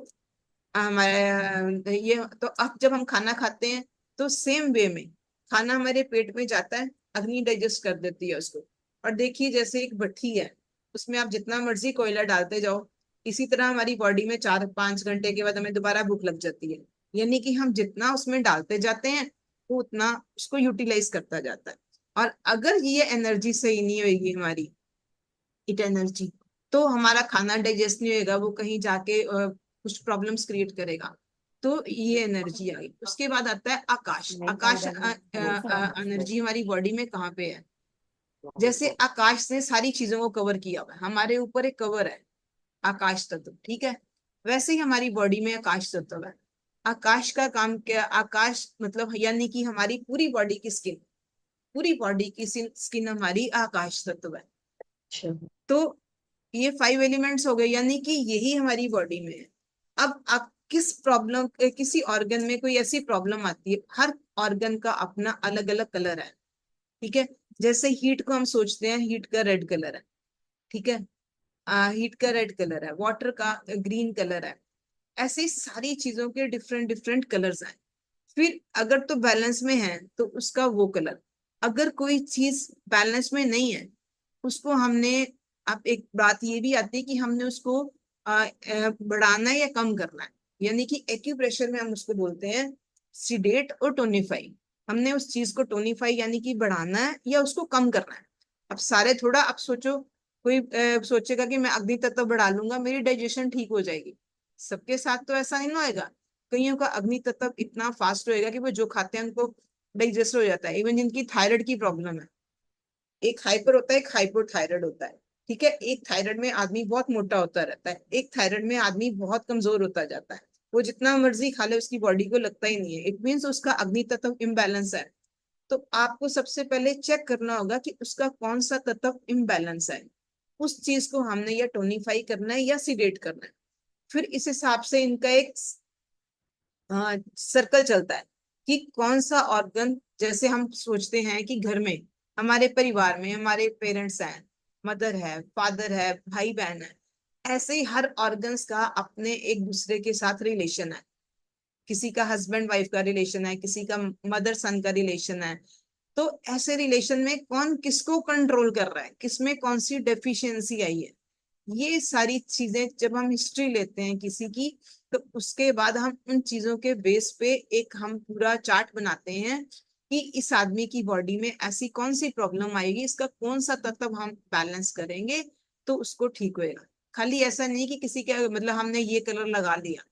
हमारे ये तो अब जब हम खाना खाते हैं तो सेम वे में खाना हमारे पेट में जाता है, अग्नि डाइजेस्ट कर देती है उसको। और देखिए जैसे एक भट्ठी है, उसमें आप जितना मर्जी कोयला डालते जाओ, इसी तरह हमारी बॉडी में 4-5 घंटे के बाद हमें दोबारा भूख लग जाती है। यानी कि हम जितना उसमें डालते जाते हैं वो उतना उसको यूटिलाइज करता जाता है। और अगर ये एनर्जी सही नहीं होगी हमारी, इट एनर्जी, तो हमारा खाना डाइजेस्ट नहीं होगा, वो कहीं जाके कुछ प्रॉब्लम्स क्रिएट करेगा। तो ये एनर्जी आई। उसके बाद आता है आकाश। आकाश एनर्जी हमारी बॉडी में कहाँ पे है? जैसे आकाश ने सारी चीजों को कवर किया हुआ है, हमारे ऊपर एक कवर है आकाश तत्व। ठीक है, वैसे ही हमारी बॉडी में आकाश तत्व है। आकाश का काम क्या? आकाश मतलब यानी कि हमारी पूरी बॉडी की स्किन, पूरी बॉडी की स्किन हमारी आकाश तत्व है। अच्छा। तो ये 5 एलिमेंट्स हो गए, यानी कि यही हमारी बॉडी में है। अब आप किस प्रॉब्लम, किसी ऑर्गन में कोई ऐसी प्रॉब्लम आती है, हर ऑर्गन का अपना अलग अलग कलर है। ठीक है, जैसे हीट को हम सोचते हैं, हीट का रेड कलर है। ठीक है, हीट का रेड कलर है, वाटर का ग्रीन कलर है। ऐसे ही सारी चीजों के डिफरेंट डिफरेंट कलर्स हैं। फिर अगर तो बैलेंस में है तो उसका वो कलर, अगर कोई चीज बैलेंस में नहीं है उसको हमने, अब एक बात ये भी आती है कि हमने उसको बढ़ाना है या कम करना है। यानी कि एक्यूप्रेशर में हम उसको बोलते हैं सिडेट और टोनिफाई। हमने उस चीज को टोनिफाई यानी कि बढ़ाना है या उसको कम करना है। अब सारे थोड़ा, अब सोचो कोई सोचेगा कि मैं अग्नि तत्व बढ़ा लूंगा मेरी डाइजेशन ठीक हो जाएगी। सबके साथ तो ऐसा नहीं ना होएगा। कईयों का अग्नि तत्व इतना फास्ट होएगा कि वो जो खाते हैं उनको डाइजेस्ट हो जाता है। इवन जिनकी थायराइड की प्रॉब्लम है, एक हाइपर होता है, एक हाइपोथायराइड होता है। ठीक है, एक थायराइड में आदमी बहुत मोटा होता रहता है, एक थायराइड में आदमी बहुत कमजोर होता जाता है। वो जितना मर्जी खा ले उसकी बॉडी को लगता ही नहीं है, इट मीन्स उसका अग्नि तत्व इम्बैलेंस है। तो आपको सबसे पहले चेक करना होगा कि उसका कौन सा तत्व इम्बैलेंस है। उस चीज को हमने या टोनिफाई करना है या सिडेट करना है। फिर इस हिसाब से इनका एक सर्कल चलता है कि कौन सा ऑर्गन, जैसे हम सोचते हैं कि घर में हमारे परिवार में हमारे पेरेंट्स हैं, मदर है, फादर है, भाई बहन है, ऐसे ही हर ऑर्गन्स का अपने एक दूसरे के साथ रिलेशन है। किसी का हस्बैंड वाइफ का रिलेशन है, किसी का मदर सन का रिलेशन है। तो ऐसे रिलेशन में कौन किसको कंट्रोल कर रहा है, किसमें कौन सी डेफिशिएंसी आई है, ये सारी चीजें जब हम हिस्ट्री लेते हैं किसी की, तो उसके बाद हम उन चीजों के बेस पे एक हम पूरा चार्ट बनाते हैं कि इस आदमी की बॉडी में ऐसी कौन सी प्रॉब्लम आएगी, इसका कौन सा तत्व हम बैलेंस करेंगे तो उसको ठीक होएगा। खाली ऐसा नहीं कि किसी के मतलब हमने ये कलर लगा लिया,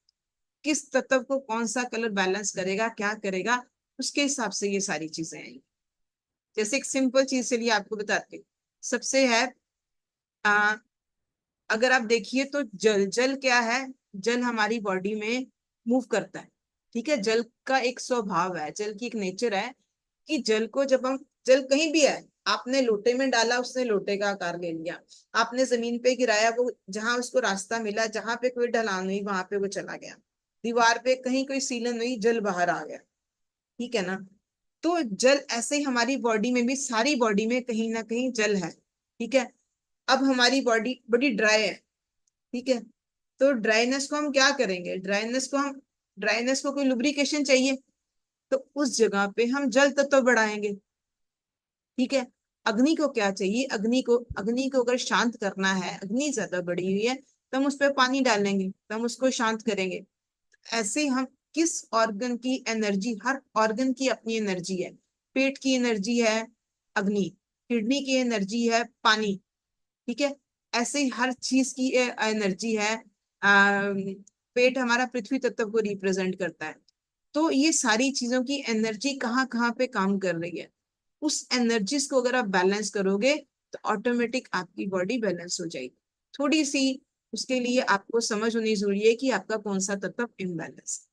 किस तत्व को कौन सा कलर बैलेंस करेगा, क्या करेगा, उसके हिसाब से ये सारी चीजें आएंगी। जैसे एक सिंपल चीज चलिए आपको बताते हैं। सबसे है अगर आप देखिए तो जल, जल क्या है? जल हमारी बॉडी में मूव करता है। ठीक है, जल का एक स्वभाव है, जल की एक नेचर है कि जल को जब हम, जल कहीं भी है, आपने लोटे में डाला उसने लोटे का आकार ले लिया, आपने जमीन पे गिराया वो जहां उसको रास्ता मिला, जहां पे कोई ढलान हुई वहां पे वो चला गया, दीवार पे कहीं कोई सीलन हुई जल बाहर आ गया। ठीक है ना? तो जल ऐसे ही हमारी बॉडी में भी, सारी बॉडी में कहीं ना कहीं जल है। ठीक है, अब हमारी बॉडी बड़ी ड्राई है। ठीक है, तो ड्राइनेस को हम क्या करेंगे? ड्राइनेस को कोई लुब्रिकेशन चाहिए, तो उस जगह पे हम जल तत्व बढ़ाएंगे। ठीक है, अग्नि को क्या चाहिए? अग्नि को अगर शांत करना है, अग्नि ज्यादा बढ़ी हुई है, तो हम उस पर पानी डालेंगे, तो हम उसको शांत करेंगे। ऐसे हम किस ऑर्गन की एनर्जी, हर ऑर्गन की अपनी एनर्जी है। पेट की एनर्जी है अग्नि, किडनी की एनर्जी है पानी। ठीक है, ऐसे ही हर चीज की एनर्जी है। पेट हमारा पृथ्वी तत्व को रिप्रेजेंट करता है। तो ये सारी चीजों की एनर्जी कहाँ कहाँ पे काम कर रही है, उस एनर्जीज को अगर आप बैलेंस करोगे तो ऑटोमेटिक आपकी बॉडी बैलेंस हो जाएगी। थोड़ी सी उसके लिए आपको समझ होनी जरूरी है कि आपका कौन सा तत्व इम्बैलेंस है।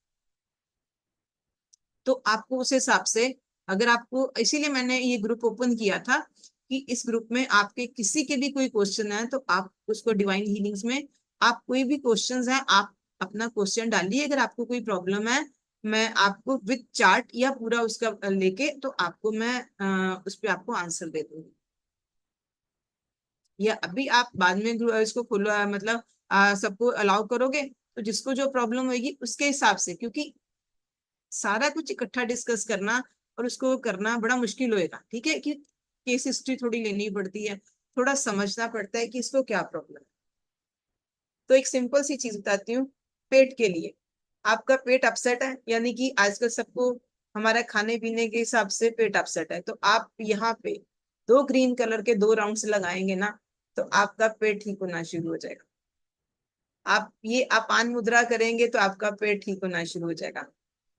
तो आपको उस हिसाब से, अगर आपको, इसीलिए मैंने ये ग्रुप ओपन किया था कि इस ग्रुप में आपके किसी के भी कोई क्वेश्चन है तो आप उसको डिवाइन हीलिंग्स में, आप कोई भी क्वेश्चंस है आप अपना क्वेश्चन डालिए। अगर आपको कोई प्रॉब्लम है, मैं आपको विद चार्ट या पूरा उसका लेके तो आपको मैं उस पर आपको आंसर दे दूंगी। या अभी आप बाद में इसको खोलो, मतलब सबको अलाउ करोगे तो जिसको जो प्रॉब्लम होगी उसके हिसाब से, क्योंकि सारा कुछ इकट्ठा डिस्कस करना और उसको करना बड़ा मुश्किल होएगा। ठीक है, कि केस हिस्ट्री थोड़ी लेनी पड़ती है, थोड़ा समझना पड़ता है कि इसको क्या प्रॉब्लम है। तो एक सिंपल सी चीज बताती हूँ, पेट के लिए। आपका पेट अपसेट है, यानी कि आजकल सबको हमारा खाने पीने के हिसाब से पेट अपसेट है, तो आप यहाँ पे 2 ग्रीन कलर के 2 राउंड्स लगाएंगे ना, तो आपका पेट ठीक होना शुरू हो जाएगा। आप ये अपान मुद्रा करेंगे तो आपका पेट ठीक होना शुरू हो जाएगा।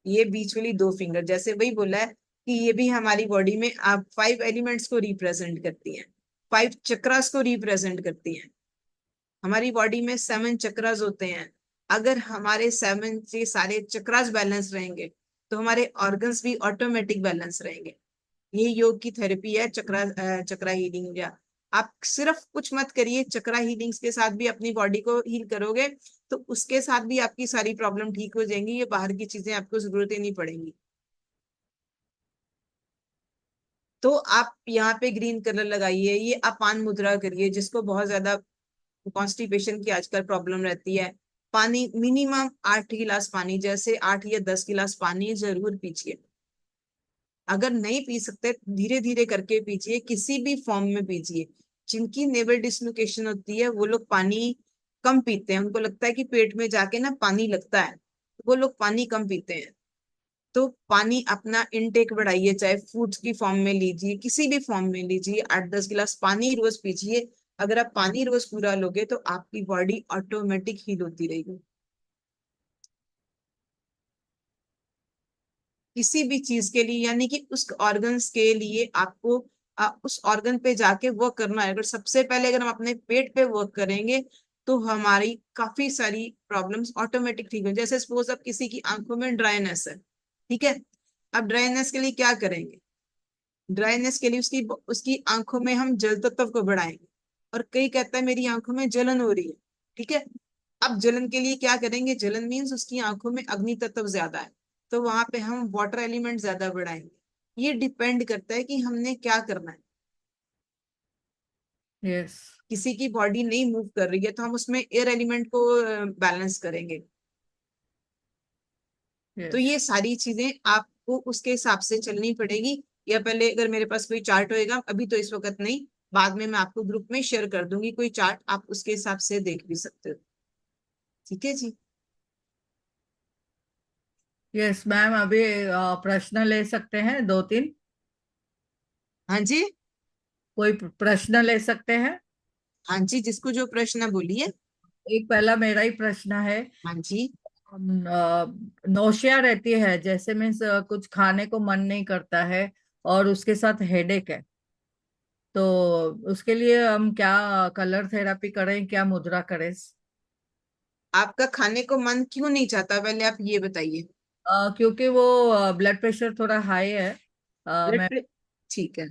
ये बीच वाली 2 फिंगर, जैसे वही बोला है कि ये भी हमारी बॉडी में आप 5 एलिमेंट्स को रिप्रेजेंट करती हैं, 5 चक्रास को रिप्रेजेंट करती हैं। हमारी बॉडी में 7 चक्रास होते हैं। अगर हमारे 7 से सारे चक्रास बैलेंस रहेंगे तो हमारे ऑर्गन्स भी ऑटोमेटिक बैलेंस रहेंगे। ये योग की थेरेपी है, चक्रा हीलिंग। या आप सिर्फ कुछ मत करिए, चक्रा हीलिंग्स के साथ भी अपनी बॉडी को हील करोगे तो उसके साथ भी आपकी सारी प्रॉब्लम ठीक हो जाएंगी। ये बाहर की चीजें आपको जरूरत ही नहीं पड़ेंगी। तो आप यहाँ पे ग्रीन कलर लगाइए, ये अपान मुद्रा करिए। जिसको बहुत ज्यादा कॉन्स्टिपेशन की आजकल प्रॉब्लम रहती है, पानी मिनिमम 8 गिलास पानी, जैसे 8 या 10 गिलास पानी जरूर पीजिए। अगर नहीं पी सकते धीरे धीरे करके पीजिए, किसी भी फॉर्म में पीजिए। जिनकी नेवल डिसलोकेशन होती है वो लोग पानी कम पीते हैं, उनको लगता है कि पेट में जाके ना पानी लगता है, वो लोग पानी कम पीते हैं। तो पानी अपना इनटेक बढ़ाइए, चाहे फूड्स की फॉर्म में लीजिए, किसी भी फॉर्म में लीजिए, 8-10 गिलास पानी रोज पीजिए। अगर आप पानी रोज पूरा लोगे तो आपकी बॉडी ऑटोमेटिक हील होती रहेगी। किसी भी चीज के लिए, यानी कि उस ऑर्गन्स के लिए आपको उस ऑर्गन पे जाके वर्क करना है। अगर सबसे पहले अगर हम अपने पेट पे वर्क करेंगे तो हमारी काफी सारी प्रॉब्लम्स ऑटोमेटिक ठीक हो। जैसे सपोज अब किसी की आंखों में ड्राइनेस है, ठीक है, अब ड्राइनेस के लिए क्या करेंगे? ड्राइनेस के लिए उसकी उसकी आंखों में हम जल तत्व को बढ़ाएंगे। और कई कहता है मेरी आंखों में जलन हो रही है, ठीक है, अब जलन के लिए क्या करेंगे? जलन मीन्स उसकी आंखों में अग्नि तत्व ज्यादा है, तो वहां पे हम वाटर एलिमेंट ज्यादा बढ़ाएंगे। ये डिपेंड करता है कि हमने क्या करना है। यस। किसी की बॉडी नहीं मूव कर रही है तो हम उसमें एयर एलिमेंट को बैलेंस करेंगे। तो यस। ये सारी चीजें आपको उसके हिसाब से चलनी पड़ेगी। या पहले अगर मेरे पास कोई चार्ट होएगा, अभी तो इस वक्त नहीं, बाद में मैं आपको ग्रुप में शेयर कर दूंगी कोई चार्ट, आप उसके हिसाब से देख भी सकते हो। ठीक है जी। यस मैम, अभी प्रश्न ले सकते हैं 2-3? हाँ जी। कोई प्रश्न ले सकते हैं? हाँ जी, जिसको जो प्रश्न है बोलिए। एक पहला मेरा ही प्रश्न है। हाँ जी। नौशिया रहती है, जैसे मीन्स कुछ खाने को मन नहीं करता है और उसके साथ हेडेक है, तो उसके लिए हम क्या कलर थेरापी करें, क्या मुद्रा करें? आपका खाने को मन क्यों नहीं चाहता, पहले आप ये बताइए। क्योंकि वो ब्लड प्रेशर थोड़ा हाई है। मैं ब्लड, ठीक है।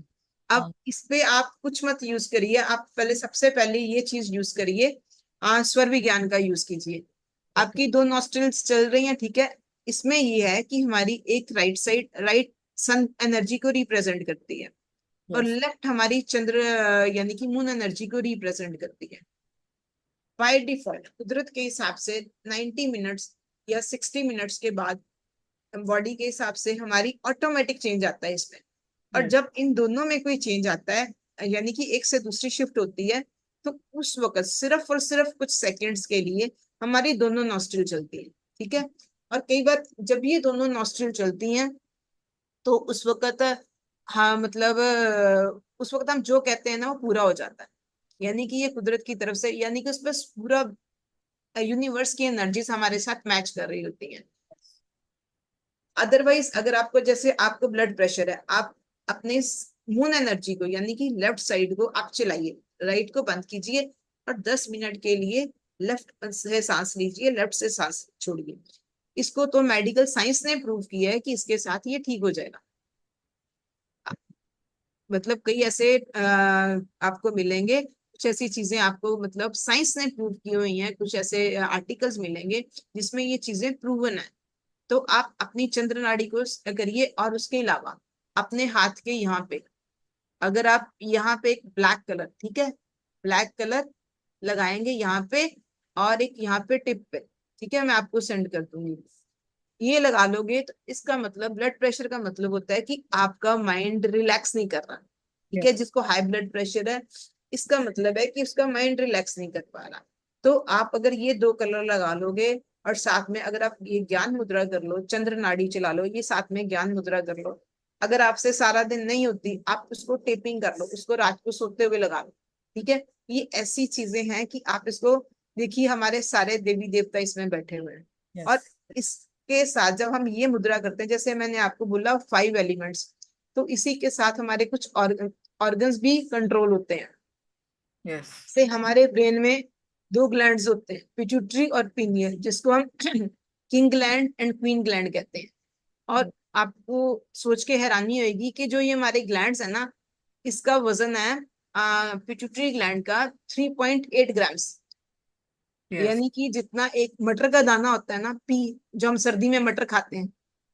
अब इस पे आप कुछ मत यूज करिए, आप पहले सबसे पहले ये चीज यूज करिए, स्वर विज्ञान का यूज कीजिए। ओके। आपकी 2 नॉस्ट्रिल्स चल रही हैं, ठीक है। इसमें ये है कि हमारी एक right side, right sun energy को रिप्रेजेंट करती है और यस। लेफ्ट हमारी चंद्र यानी कि मून एनर्जी को रिप्रेजेंट करती है। बाय डिफॉल्ट कुदरत के हिसाब से 90 मिनट्स या 60 मिनट्स के बाद बॉडी के हिसाब से हमारी ऑटोमेटिक चेंज आता है इसमें। और यस। जब इन दोनों में कोई चेंज आता है, यानी कि एक से दूसरी शिफ्ट होती है, तो उस वक्त सिर्फ और सिर्फ कुछ सेकंड्स के लिए हमारी दोनों नॉस्ट्रिल चलती है, ठीक है। और कई बार जब ये दोनों नॉस्ट्रिल चलती हैं तो उस वक्त, हाँ मतलब उस वक्त हम जो कहते हैं ना वो पूरा हो जाता है। यानी कि ये कुदरत की तरफ से, यानी कि उस पर पूरा यूनिवर्स की एनर्जीज हमारे साथ मैच कर रही होती हैं। अदरवाइज अगर आपको, जैसे आपको ब्लड प्रेशर है, आप अपने मून एनर्जी को यानी कि लेफ्ट साइड को आप चलाइए, राइट को बंद कीजिए और 10 मिनट के लिए लेफ्ट से सांस लीजिए, लेफ्ट से सांस छोड़िए। इसको तो मेडिकल साइंस ने प्रूव किया है कि इसके साथ ये ठीक हो जाएगा। मतलब कई ऐसे आपको मिलेंगे, कुछ ऐसी चीजें आपको मतलब साइंस ने प्रूव की हुई हैं, कुछ ऐसे आर्टिकल्स मिलेंगे जिसमें ये चीजें प्रूवन है। तो आप अपनी चंद्र नाड़ी को करिए, और उसके अलावा अपने हाथ के यहाँ पे, अगर आप यहाँ पे एक ब्लैक कलर, ठीक है, ब्लैक कलर लगाएंगे यहाँ पे, और एक यहाँ पे टिप पे, ठीक है, मैं आपको सेंड कर दूंगी। ये लगा लोगे तो इसका मतलब, ब्लड प्रेशर का मतलब होता है कि आपका माइंड रिलैक्स नहीं कर रहा, ठीक है। जिसको हाई ब्लड प्रेशर है, इसका मतलब है कि उसका माइंड रिलैक्स नहीं कर पा रहा। तो आप अगर ये 2 कलर लगा लोगे, और साथ में अगर आप ये ज्ञान मुद्रा कर लो, चंद्र नाड़ी चला लो, ये साथ में ज्ञान मुद्रा कर लो, अगर आपसे सारा दिन नहीं होती, आप उसको टेपिंग कर लो, उसको रात को सोते हुए लगा लो, ठीक है। ये ऐसी चीजें हैं कि आप इसको देखिए, हमारे सारे देवी देवता इसमें बैठे हुए हैं। Yes. और इसके साथ जब हम ये मुद्रा करते हैं, जैसे मैंने आपको बोला 5 एलिमेंट्स, तो इसी के साथ हमारे कुछ ऑर्गन्स भी कंट्रोल होते हैं। Yes. से हमारे ब्रेन में 2 ग्लैंड्स होते हैं, पिट्यूटरी और पीनियल, जिसको हम king gland and queen gland कहते हैं। और आपको सोच के हैरानी होगी कि जो ये हमारे ग्लैंड्स है ना, इसका वजन है पिट्यूटरी ग्लैंड का 3.8 ग्राम्स। Yes. यानी कि जितना एक मटर का दाना होता है ना, पी, जो हम सर्दी में मटर खाते हैं,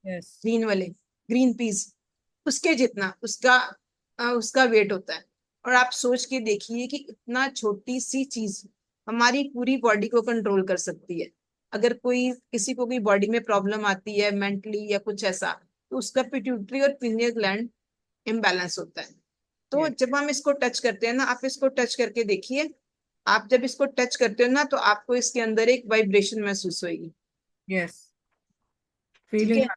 Yes. ग्रीन वाले, ग्रीन पीस, उसके जितना उसका वेट होता है। और आप सोच के देखिए कि इतना छोटी सी चीज हमारी पूरी बॉडी को कंट्रोल कर सकती है। अगर किसी को कोई बॉडी में प्रॉब्लम आती है मेंटली या कुछ ऐसा, तो उसका पिट्यूटरी और पीनियल ग्लैंड इम्बैलेंस होता है। तो Yes. जब हम इसको टच करते हैं ना, आप इसको टच करके देखिए, आप जब इसको टच करते हो ना, तो आपको इसके अंदर एक वाइब्रेशन महसूस होगी, Yes. ठीक Feeling. है।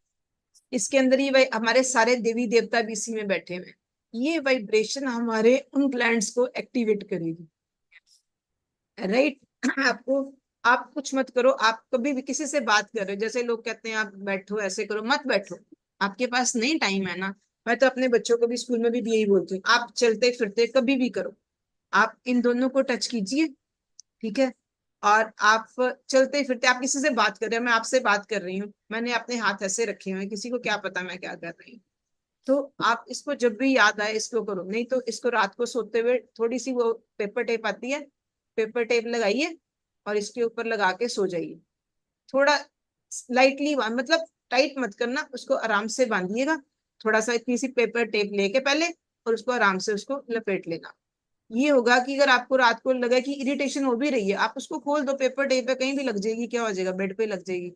इसके अंदर ही हमारे सारे देवी देवता भी इसी में बैठे हुए हैं। ये वाइब्रेशन हमारे उन ग्लैंड्स को एक्टिवेट करेगी, राइट। आपको, आप कुछ मत करो, आप कभी भी किसी से बात कर रहे हो, जैसे लोग कहते हैं आप बैठो, ऐसे करो, मत बैठो, आपके पास नहीं टाइम है ना। मैं तो अपने बच्चों को भी स्कूल में भी यही बोलती हूँ, आप चलते फिरते कभी भी करो, आप इन दोनों को टच कीजिए, ठीक है। और आप चलते फिरते, आप किसी से बात कर रहे हो, मैं आपसे बात कर रही हूँ, मैंने अपने हाथ ऐसे रखे हुए हैं, किसी को क्या पता मैं क्या कर रही हूँ। तो आप इसको जब भी याद आए इसको करो, नहीं तो इसको रात को सोते हुए थोड़ी सी वो पेपर टेप आती है, पेपर टेप लगाइए और इसके ऊपर लगा के सो जाइए। थोड़ा लाइटली, मतलब टाइट मत करना, उसको आराम से बांधिएगा, थोड़ा सा इतनी सी पेपर टेप लेके पहले, और उसको आराम से उसको लपेट लेना। ये होगा कि अगर आपको रात को लगा कि इरिटेशन हो भी रही है, आप उसको खोल दो, पेपर टेप पे कहीं भी लग जाएगी, क्या हो जाएगा, बेड पे लग जाएगी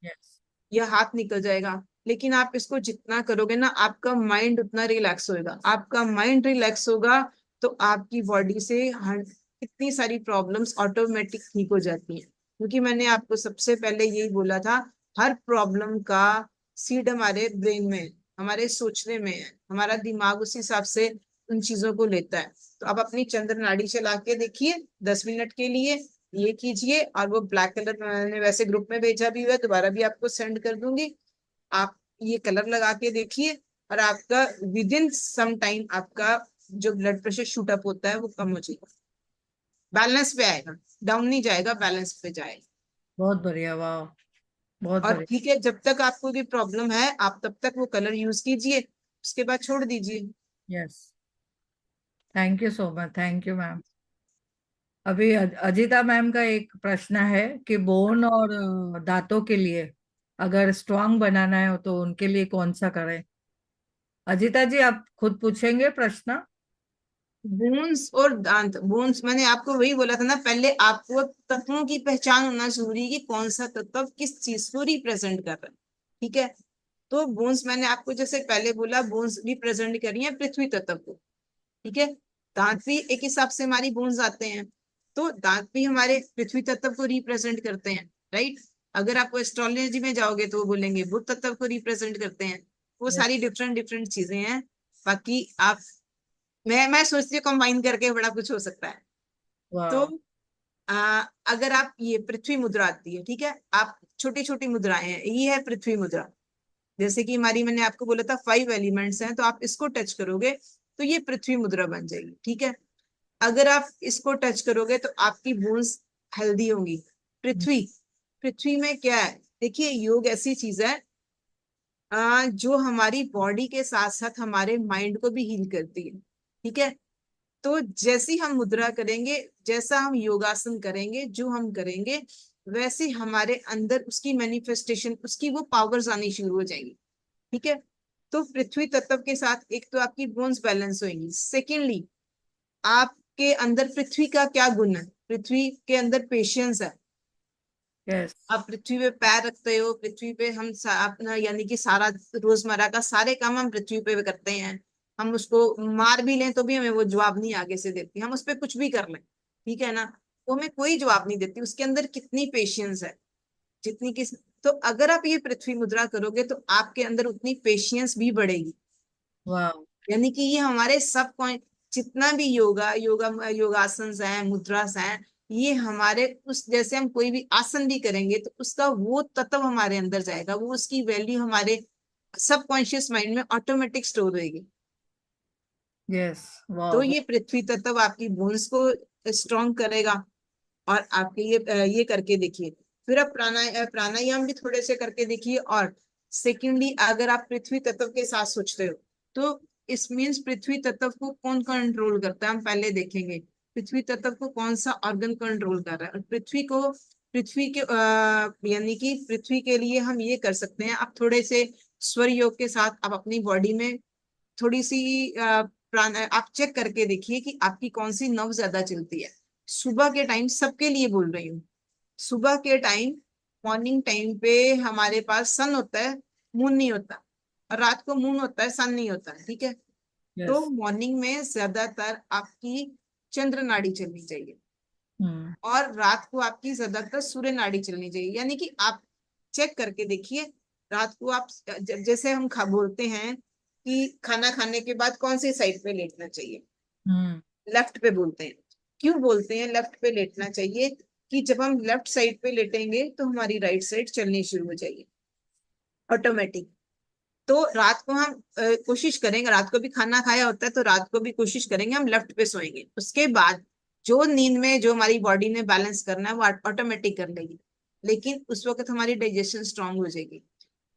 Yes. या हाथ निकल जाएगा। लेकिन आप इसको जितना करोगे ना, आपका माइंड उतना रिलैक्स होएगा, आपका माइंड रिलैक्स होगा तो आपकी बॉडी से कितनी सारी प्रॉब्लम्स ऑटोमेटिक ठीक हो जाती हैं। क्योंकि मैंने आपको सबसे पहले यही बोला था, हर प्रॉब्लम का सीड हमारे ब्रेन में, हमारे सोचने में है, हमारा दिमाग उस हिसाब से उन चीजों को लेता है। तो आप अपनी चंद्र नाड़ी चला के देखिए 10 मिनट के लिए, ये कीजिए। और वो ब्लैक कलर मैंने वैसे ग्रुप में भेजा भी हुआ है, दोबारा भी आपको सेंड कर दूंगी। आप ये कलर लगा के देखिए, और आपका विद इन सम टाइम आपका जो ब्लड प्रेशर शूट अप होता है वो कम हो जाएगा, बैलेंस पे आएगा, डाउन नहीं जाएगा, बैलेंस पे जाएगा। बहुत बढ़िया, वाह, बहुत और बढ़िया। ठीक है, जब तक आपको भी प्रॉब्लम है आप तब तक वो कलर यूज कीजिए, उसके बाद छोड़ दीजिए। Yes, thank you so much, thank you ma'am. अभी अजिता मैम का एक प्रश्न है कि बोन और दांतों के लिए अगर स्ट्रांग बनाना है तो उनके लिए कौन सा करें? अजिता जी, आप खुद पूछेंगे प्रश्न? बोन्स और दांत, बोन्स मैंने आपको वही बोला था ना, पहले आपको तत्वों की पहचान होना जरूरी है कि कौन सा तत्व किस चीज को रिप्रेजेंट कर रहा है, ठीक है। तो बोन्स मैंने आपको जैसे पहले बोला, बोन्स रिप्रेजेंट कर रही है पृथ्वी तत्व को, ठीक है। दांत भी एक हिसाब से हमारी बोन्स आते हैं, तो दांत भी हमारे पृथ्वी तत्व को रिप्रेजेंट करते हैं, राइट। अगर आप एस्ट्रोलॉजी में जाओगे तो वो बोलेंगे बुध तत्व को रिप्रेजेंट करते हैं। वो यस, सारी डिफरेंट डिफरेंट चीजें हैं। बाकी आप, मैं सोचती हूँ कंबाइन करके बड़ा कुछ हो सकता है। तो वाह, अगर आप, ये पृथ्वी मुद्रा आती है, ठीक है, आप छोटी छोटी मुद्राएं हैं, ये है पृथ्वी मुद्रा। जैसे कि हमारी, मैंने आपको बोला था 5 एलिमेंट्स हैं, तो आप इसको टच करोगे तो ये पृथ्वी मुद्रा बन जाएगी, ठीक है। अगर आप इसको टच करोगे तो आपकी बोन्स हेल्दी होंगी। पृथ्वी, पृथ्वी में क्या है, देखिए योग ऐसी चीज है जो हमारी बॉडी के साथ साथ हमारे माइंड को भी हील करती है। ठीक है, तो जैसी हम मुद्रा करेंगे, जैसा हम योगासन करेंगे, जो हम करेंगे वैसे हमारे अंदर उसकी मैनिफेस्टेशन, उसकी वो पावर्स आनी शुरू हो जाएंगी। ठीक है, तो पृथ्वी तत्व के साथ एक तो आपकी बोन्स बैलेंस होंगी, सेकेंडली आपके अंदर पृथ्वी का क्या गुण है, पृथ्वी के अंदर पेशेंस है। यस आप पृथ्वी पे पैर रखते हो, पृथ्वी पे हम अपना यानी कि सारा रोजमर्रा का सारे काम हम पृथ्वी पे करते हैं। हम उसको मार भी लें तो भी हमें वो जवाब नहीं आगे से देती, हम उस पर कुछ भी कर लें, ठीक है ना, वो हमें कोई जवाब नहीं देती। उसके अंदर कितनी पेशेंस है, जितनी किस, तो अगर आप ये पृथ्वी मुद्रा करोगे तो आपके अंदर उतनी पेशेंस भी बढ़ेगी। वाह यानी कि ये हमारे सब पॉइंट, जितना भी योगासन है, मुद्रास है, ये हमारे उस, जैसे हम कोई भी आसन भी करेंगे तो उसका वो तत्व हमारे अंदर जाएगा, वो उसकी वैल्यू हमारे सबकॉन्शियस माइंड में ऑटोमेटिक स्टोर होगी। यस तो वाह ये पृथ्वी तत्व आपकी बोन्स को स्ट्रॉन्ग करेगा। और आपके ये करके देखिए, फिर आप प्राणायाम भी थोड़े से करके देखिए। और सेकेंडली अगर आप पृथ्वी तत्व के साथ सोचते हो तो इस मीन्स पृथ्वी तत्व को कौन कंट्रोल करता है, हम पहले देखेंगे पृथ्वी तत्व को कौन सा ऑर्गन कंट्रोल कर रहा है। और पृथ्वी के यानी कि पृथ्वी के लिए हम ये कर सकते हैं, आप थोड़े से स्वर योग के साथ आप अपनी बॉडी में थोड़ी सी प्राण आप चेक करके देखिए कि आपकी कौन सी नर्व ज्यादा चलती है। सुबह के टाइम, सबके लिए बोल रही हूँ, सुबह के टाइम, मॉर्निंग टाइम पे हमारे पास सन होता है, मून नहीं होता। और रात को मून होता है, सन नहीं होता है। ठीक है, तो यस मॉर्निंग में ज्यादातर आपकी चंद्र नाड़ी चलनी चाहिए हम्म और रात को आपकी ज्यादातर सूर्य नाड़ी चलनी चाहिए। यानी कि आप चेक करके देखिए, रात को आप जैसे हम बोलते हैं कि खाना खाने के बाद कौन सी साइड पे लेटना चाहिए, हम्म लेफ्ट पे बोलते हैं। क्यों बोलते हैं लेफ्ट पे लेटना चाहिए? कि जब हम लेफ्ट साइड पे लेटेंगे तो हमारी राइट साइड चलनी शुरू हो जाएगी ऑटोमेटिक। तो रात को हम कोशिश करेंगे, रात को भी खाना खाया होता है तो रात को भी कोशिश करेंगे हम लेफ्ट पे सोएंगे। उसके बाद जो नींद में जो हमारी बॉडी ने बैलेंस करना है वो ऑटोमेटिक कर लेगी, लेकिन उस वक्त हमारी डाइजेशन स्ट्रांग हो जाएगी।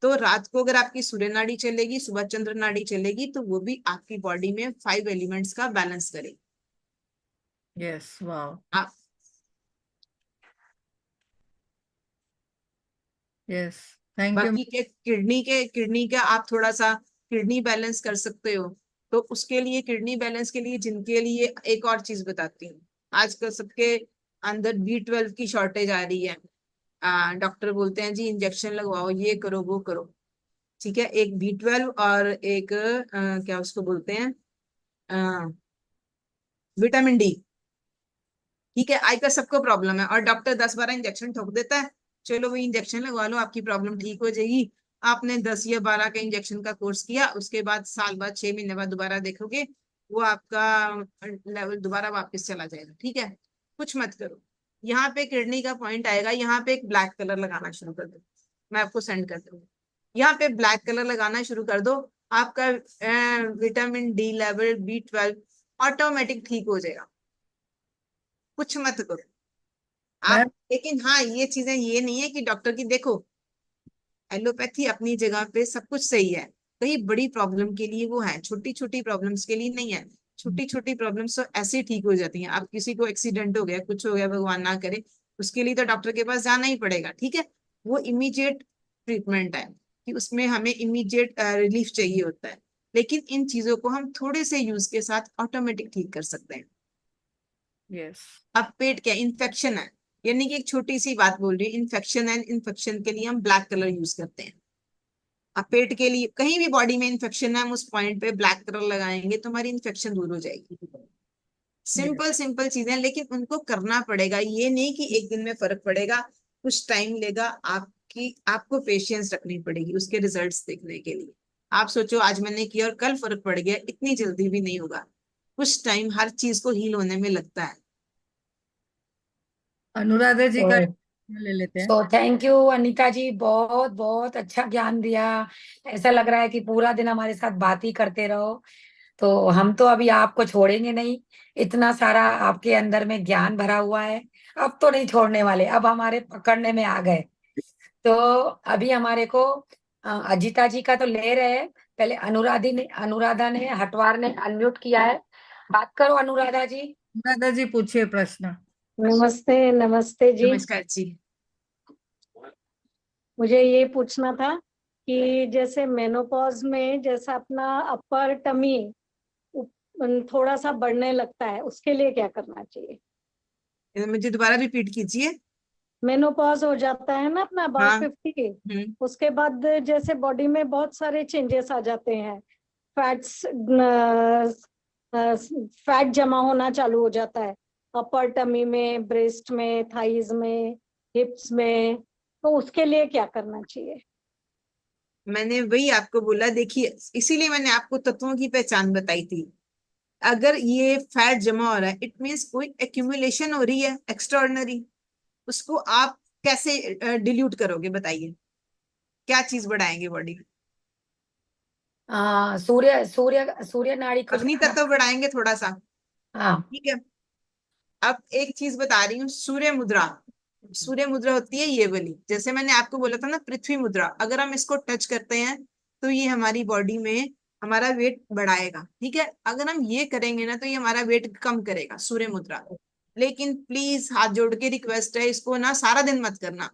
तो रात को अगर आपकी सूर्य नाड़ी चलेगी, सुबह चंद्र नाड़ी चलेगी, तो वो भी आपकी बॉडी में 5 एलिमेंट्स का बैलेंस करेगी। यस वाह आप यस थैंक यू बाकी के किडनी का आप थोड़ा सा किडनी बैलेंस कर सकते हो। तो उसके लिए, किडनी बैलेंस के लिए, जिनके लिए एक और चीज बताती हूँ, आजकल सबके अंदर B12 की शॉर्टेज आ रही है। डॉक्टर बोलते हैं जी इंजेक्शन लगवाओ, ये करो वो करो। ठीक है, एक B12 और एक क्या उसको बोलते हैं, विटामिन डी। ठीक है, आई का सबको प्रॉब्लम है और डॉक्टर 10-12 इंजेक्शन ठोक देता है, चलो वही इंजेक्शन लगवा लो आपकी प्रॉब्लम ठीक हो जाएगी। आपने 10 या 12 का इंजेक्शन का कोर्स किया, उसके बाद साल बाद 6 महीने बाद दोबारा देखोगे वो आपका लेवल दोबारा वापस चला जाएगा। ठीक है, कुछ मत करो। यहाँ पे किडनी का पॉइंट आएगा, यहाँ पे एक ब्लैक कलर लगाना शुरू कर दो, मैं आपको सेंड कर दूंगी। यहाँ पे ब्लैक कलर लगाना शुरू कर दो, आपका vitamin D level, B12 automatic ठीक हो जाएगा। कुछ मत करो आप। मैम लेकिन हाँ, ये चीजें ये नहीं है कि डॉक्टर की देखो, एलोपैथी अपनी जगह पे सब कुछ सही है, कहीं बड़ी प्रॉब्लम के लिए वो है, छोटी छोटी प्रॉब्लम्स के लिए नहीं है। छोटी छोटी प्रॉब्लम्स तो ऐसे ठीक हो जाती हैं। आप किसी को एक्सीडेंट हो गया, कुछ हो गया, भगवान ना करे, उसके लिए तो डॉक्टर के पास जाना ही पड़ेगा। ठीक है, वो इमीडिएट ट्रीटमेंट है कि उसमें हमें इमीडिएट रिलीफ चाहिए होता है। लेकिन इन चीजों को हम थोड़े से यूज के साथ ऑटोमेटिक ठीक कर सकते हैं। यस अब पेट क्या इन्फेक्शन है, यानी कि एक छोटी सी बात बोल रही हूँ, इन्फेक्शन है, इन्फेक्शन के लिए हम ब्लैक कलर यूज करते हैं। अब पेट के लिए कहीं भी बॉडी में इन्फेक्शन है, हम उस पॉइंट पे ब्लैक कलर लगाएंगे तो हमारी इन्फेक्शन दूर हो जाएगी। यस सिंपल सिंपल चीजें, लेकिन उनको करना पड़ेगा। ये नहीं कि एक दिन में फर्क पड़ेगा, कुछ टाइम लेगा। आपको पेशेंस रखनी पड़ेगी उसके रिजल्ट्स देखने के लिए। आप सोचो आज मैंने किया और कल फर्क पड़ गया, इतनी जल्दी भी नहीं होगा। कुछ टाइम हर चीज को हील होने में लगता है। अनुराधा जी का तो ले लेते हैं। तो थैंक यू अनीता जी, बहुत बहुत अच्छा ज्ञान दिया। ऐसा लग रहा है कि पूरा दिन हमारे साथ बात ही करते रहो। तो हम तो अभी आपको छोड़ेंगे नहीं, इतना सारा आपके अंदर में ज्ञान भरा हुआ है। अब तो नहीं छोड़ने वाले, अब हमारे पकड़ने में आ गए। तो अभी हमारे को अजिता जी का तो ले रहे हैं। पहले अनुराधा ने हटवार ने अनम्यूट किया है। बात करो अनुराधा जी। दादाजी पूछिए प्रश्न। नमस्ते, नमस्ते जी। नमस्कार जी। मुझे ये पूछना था कि जैसे मेनोपॉज में जैसा अपना अपर टमी थोड़ा सा बढ़ने लगता है, उसके लिए क्या करना चाहिए? मुझे दोबारा रिपीट कीजिए। मेनोपॉज हो जाता है ना अपना अबाउट हाँ। 50, उसके बाद जैसे बॉडी में बहुत सारे चेंजेस आ जाते हैं, फैट्स फैट जमा होना चालू हो जाता है अपर टमी में, ब्रेस्ट में, थाइज में, हिप्स में, तो उसके लिए क्या करना चाहिए? मैंने वही आपको बोला, देखिए इसीलिए मैंने आपको तत्वों की पहचान बताई थी। अगर ये फैट जमा हो रहा है, इट मीन्स कोई एक्यूमुलेशन हो रही है एक्स्ट्राऑर्डिनरी, उसको आप कैसे डिल्यूट करोगे बताइए, क्या चीज बढ़ाएंगे बॉडी में? सूर्य सूर्य सूर्य नाड़ी कुछ। अग्नि तत्व बढ़ाएंगे थोड़ा सा। हाँ। ठीक है। अब एक चीज बता रही हूँ, सूर्य मुद्रा। सूर्य मुद्रा होती है ये वाली, जैसे मैंने आपको बोला था ना पृथ्वी मुद्रा, अगर हम इसको टच करते हैं तो ये हमारी बॉडी में हमारा वेट बढ़ाएगा। ठीक है, अगर हम ये करेंगे ना तो ये हमारा वेट कम करेगा, सूर्य मुद्रा। लेकिन प्लीज हाथ जोड़ के रिक्वेस्ट है, इसको ना सारा दिन मत करना।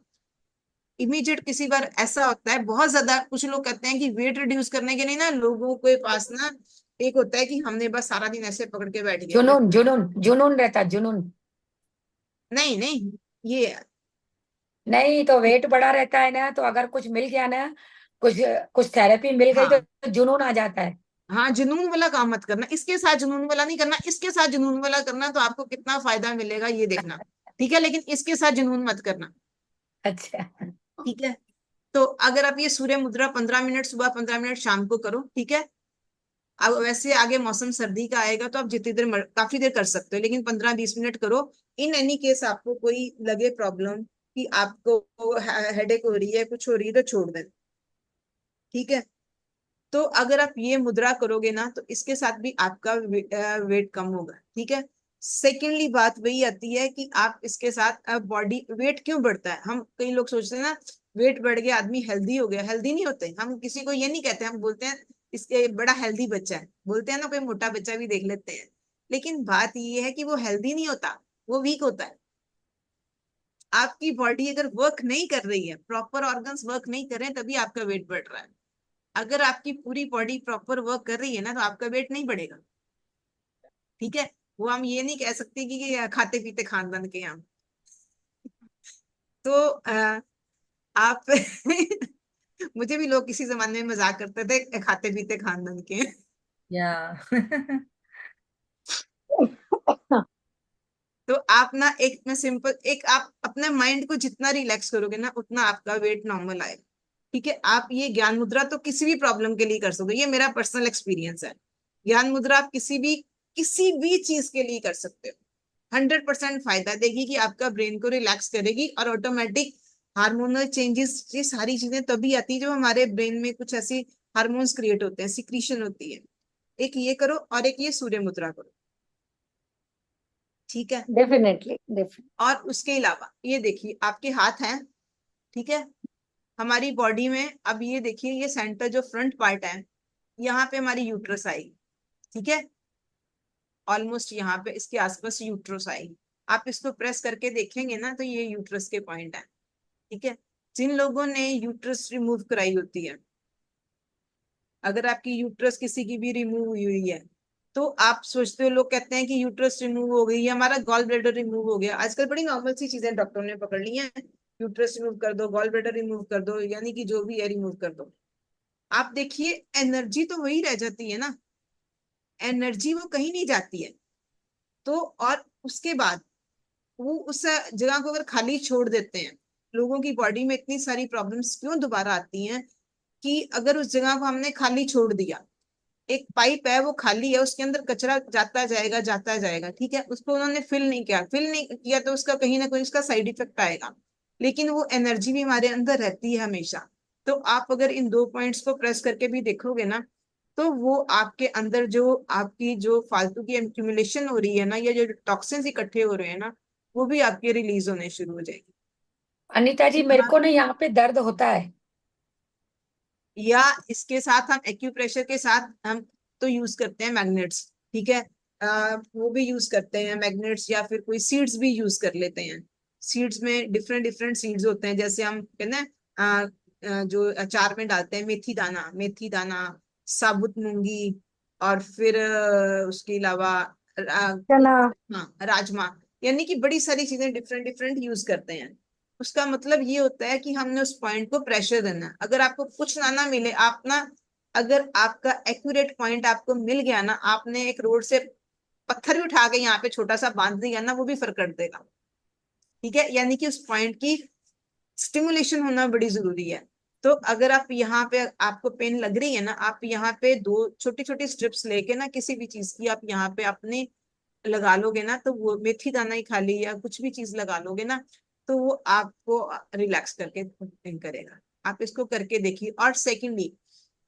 इमीडिएट किसी बार ऐसा होता है बहुत ज्यादा, कुछ लोग कहते हैं कि वेट रिड्यूस करने के लिए ना लोगों के पास ना एक होता है कि हमने बस सारा दिन ऐसे पकड़ के बैठ गए। जुनून जुनून जुनून रहता है, जुनून। नहीं नहीं, ये नहीं तो वेट बढ़ा रहता है ना, तो अगर कुछ मिल गया ना, कुछ कुछ थेरेपी मिल गई हाँ तो जुनून आ जाता है। हाँ, जुनून वाला काम मत करना, इसके साथ जुनून वाला नहीं करना, इसके साथ जुनून वाला करना तो आपको कितना फायदा मिलेगा ये देखना। ठीक है, लेकिन इसके साथ जुनून मत करना। अच्छा। ठीक है। तो अगर आप ये सूर्य मुद्रा 15 मिनट सुबह, 15 मिनट शाम को करो। ठीक है। अब वैसे आगे मौसम सर्दी का आएगा तो आप जितनी देर काफी देर कर सकते हो, लेकिन 15-20 मिनट करो। इन एनी केस आपको कोई लगे प्रॉब्लम कि आपको हेडेक हो रही है, कुछ हो रही है, तो छोड़ दें। ठीक है। तो अगर आप ये मुद्रा करोगे ना तो इसके साथ भी आपका वेट कम होगा। ठीक है। सेकेंडली बात वही आती है कि आप इसके साथ बॉडी वेट क्यों बढ़ता है, हम कई लोग सोचते हैं ना वेट बढ़ गया आदमी हेल्दी हो गया। हेल्दी नहीं होते, हम किसी को ये नहीं कहते, हम बोलते हैं इसके बड़ा हेल्दी बच्चा है, बोलते हैं ना, कोई मोटा बच्चा भी देख लेते हैं। लेकिन बात ये है कि वो हेल्दी नहीं होता, वो वीक होता है। आपकी बॉडी अगर वर्क नहीं कर रही है, प्रॉपर ऑर्गन्स वर्क नहीं कर रहे हैं, तभी आपका वेट बढ़ रहा है। अगर आपकी पूरी बॉडी प्रॉपर वर्क कर रही है ना तो आपका वेट नहीं बढ़ेगा। ठीक है। वो हम ये नहीं कह सकते कि खाते पीते खानदान के हैं हम। तो आप मुझे भी लोग किसी जमाने में मजाक करते थे खाते पीते खानदान के हैं। या तो आप ना एक ना सिंपल एक, आप अपने माइंड को जितना रिलैक्स करोगे ना उतना आपका वेट नॉर्मल आएगा। ठीक है। आप ये ज्ञान मुद्रा तो किसी भी प्रॉब्लम के लिए कर सकते हो, ये मेरा पर्सनल एक्सपीरियंस है। ज्ञान मुद्रा आप किसी भी चीज के लिए कर सकते हो। 100% फायदा देगी कि आपका ब्रेन को रिलैक्स करेगी, और ऑटोमेटिक हार्मोनल चेंजेस, ये सारी चीजें तभी आती है जब हमारे ब्रेन में कुछ ऐसी हार्मोन्स क्रिएट होते हैं, सिक्रीशन होती है। एक ये करो और एक ये सूर्य मुद्रा करो। ठीक है। Definitely, definitely. और उसके अलावा ये देखिए आपके हाथ हैं। ठीक है। हमारी बॉडी में अब ये देखिए, ये सेंटर जो फ्रंट पार्ट है, यहाँ पे हमारी यूट्रस आएगी। ठीक है। ऑलमोस्ट यहाँ पे इसके आसपास यूट्रस आएगी। आप इसको प्रेस करके देखेंगे ना तो ये यूट्रस के पॉइंट है। ठीक है। जिन लोगों ने यूट्रस रिमूव कराई होती है, अगर आपकी यूट्रस किसी की भी रिमूव हुई हुई है तो आप सोचते हो, लोग कहते हैं कि यूट्रस रिमूव हो गई, हमारा गॉल ब्लैडर रिमूव हो गया, आजकल बड़ी नॉर्मल सी चीजें डॉक्टरों ने पकड़ ली हैं। यूट्रस रिमूव कर दो, गॉल ब्लैडर रिमूव कर दो, यानी कि जो भी है रिमूव कर दो। आप देखिए एनर्जी तो वही रह जाती है ना, एनर्जी वो कहीं नहीं जाती है। तो और उसके बाद वो उस जगह को अगर खाली छोड़ देते हैं, लोगों की बॉडी में इतनी सारी प्रॉब्लम्स क्यों दोबारा आती हैं कि अगर उस जगह को हमने खाली छोड़ दिया, एक पाइप है वो खाली है, उसके अंदर कचरा जाता जाएगा जाता जाएगा। ठीक है। उसको उन्होंने फिल नहीं किया तो उसका कहीं ना कहीं उसका साइड इफेक्ट आएगा। लेकिन वो एनर्जी भी हमारे अंदर रहती है हमेशा। तो आप अगर इन दो पॉइंट्स को प्रेस करके भी देखोगे ना तो वो आपके अंदर जो आपकी जो फालतू की एक्यूमुलेशन हो रही है ना, या जो टॉक्सिन्स इकट्ठे हो रहे हैं ना, वो भी आपके रिलीज होने शुरू हो जाएगी। अनीता जी, मेरे को ना यहाँ पे दर्द होता है। या इसके साथ हम एक्यूप्रेशर के साथ हम तो यूज करते हैं मैग्नेट्स, ठीक है। वो भी यूज करते हैं मैग्नेट्स, या फिर कोई सीड्स भी यूज कर लेते हैं। सीड्स में डिफरेंट डिफरेंट सीड्स होते हैं, जैसे हम कहते हैं जो अचार में डालते हैं, मेथी दाना, साबुत मूंगी, और फिर उसके अलावा चना। हाँ राजमा। यानी कि बड़ी सारी चीजें डिफरेंट डिफरेंट यूज करते हैं। उसका मतलब ये होता है कि हमने उस पॉइंट को प्रेशर देना है। अगर आपको कुछ ना मिले, आप ना, अगर आपका एक्यूरेट पॉइंट आपको मिल गया ना, आपने एक रोड से पत्थर भी उठा के यहाँ पे छोटा सा बांध दिया ना, वो भी फर्क कर देगा, ठीक है। यानी कि उस पॉइंट की स्टिमुलेशन होना बड़ी जरूरी है। तो अगर आप यहाँ पे, आपको पेन लग रही है ना, आप यहाँ पे 2 छोटी छोटी स्ट्रिप्स लेके ना, किसी भी चीज की आप यहाँ पे अपने लगा लोगे ना, तो वो मेथी दाना ही खा ली या कुछ भी चीज लगा लोगे ना, तो वो आपको रिलैक्स करके पेन करेगा। आप इसको करके देखिए। और सेकेंडली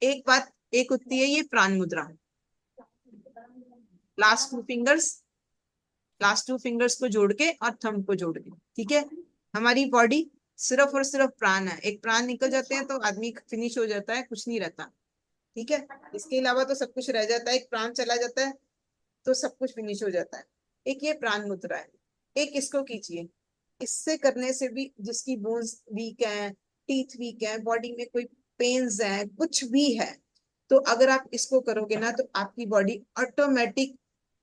एक बात, एक होती है ये प्राण मुद्रा, last two fingers last 2 fingers को जोड़ के और थंब को जोड़ के, ठीक है। हमारी बॉडी सिर्फ और सिर्फ प्राण है। एक प्राण निकल जाते हैं तो आदमी फिनिश हो जाता है, कुछ नहीं रहता, ठीक है। इसके अलावा तो सब कुछ रह जाता है। एक प्राण चला जाता है तो सब कुछ फिनिश हो जाता है। एक ये प्राण मुद्रा है। एक इसको कीजिए। इससे करने से भी, जिसकी बोन्स वीक है, टीथ वीक है, बॉडी में कोई पेन्स है, कुछ भी है, तो अगर आप इसको करोगे ना, तो आपकी बॉडी ऑटोमेटिक,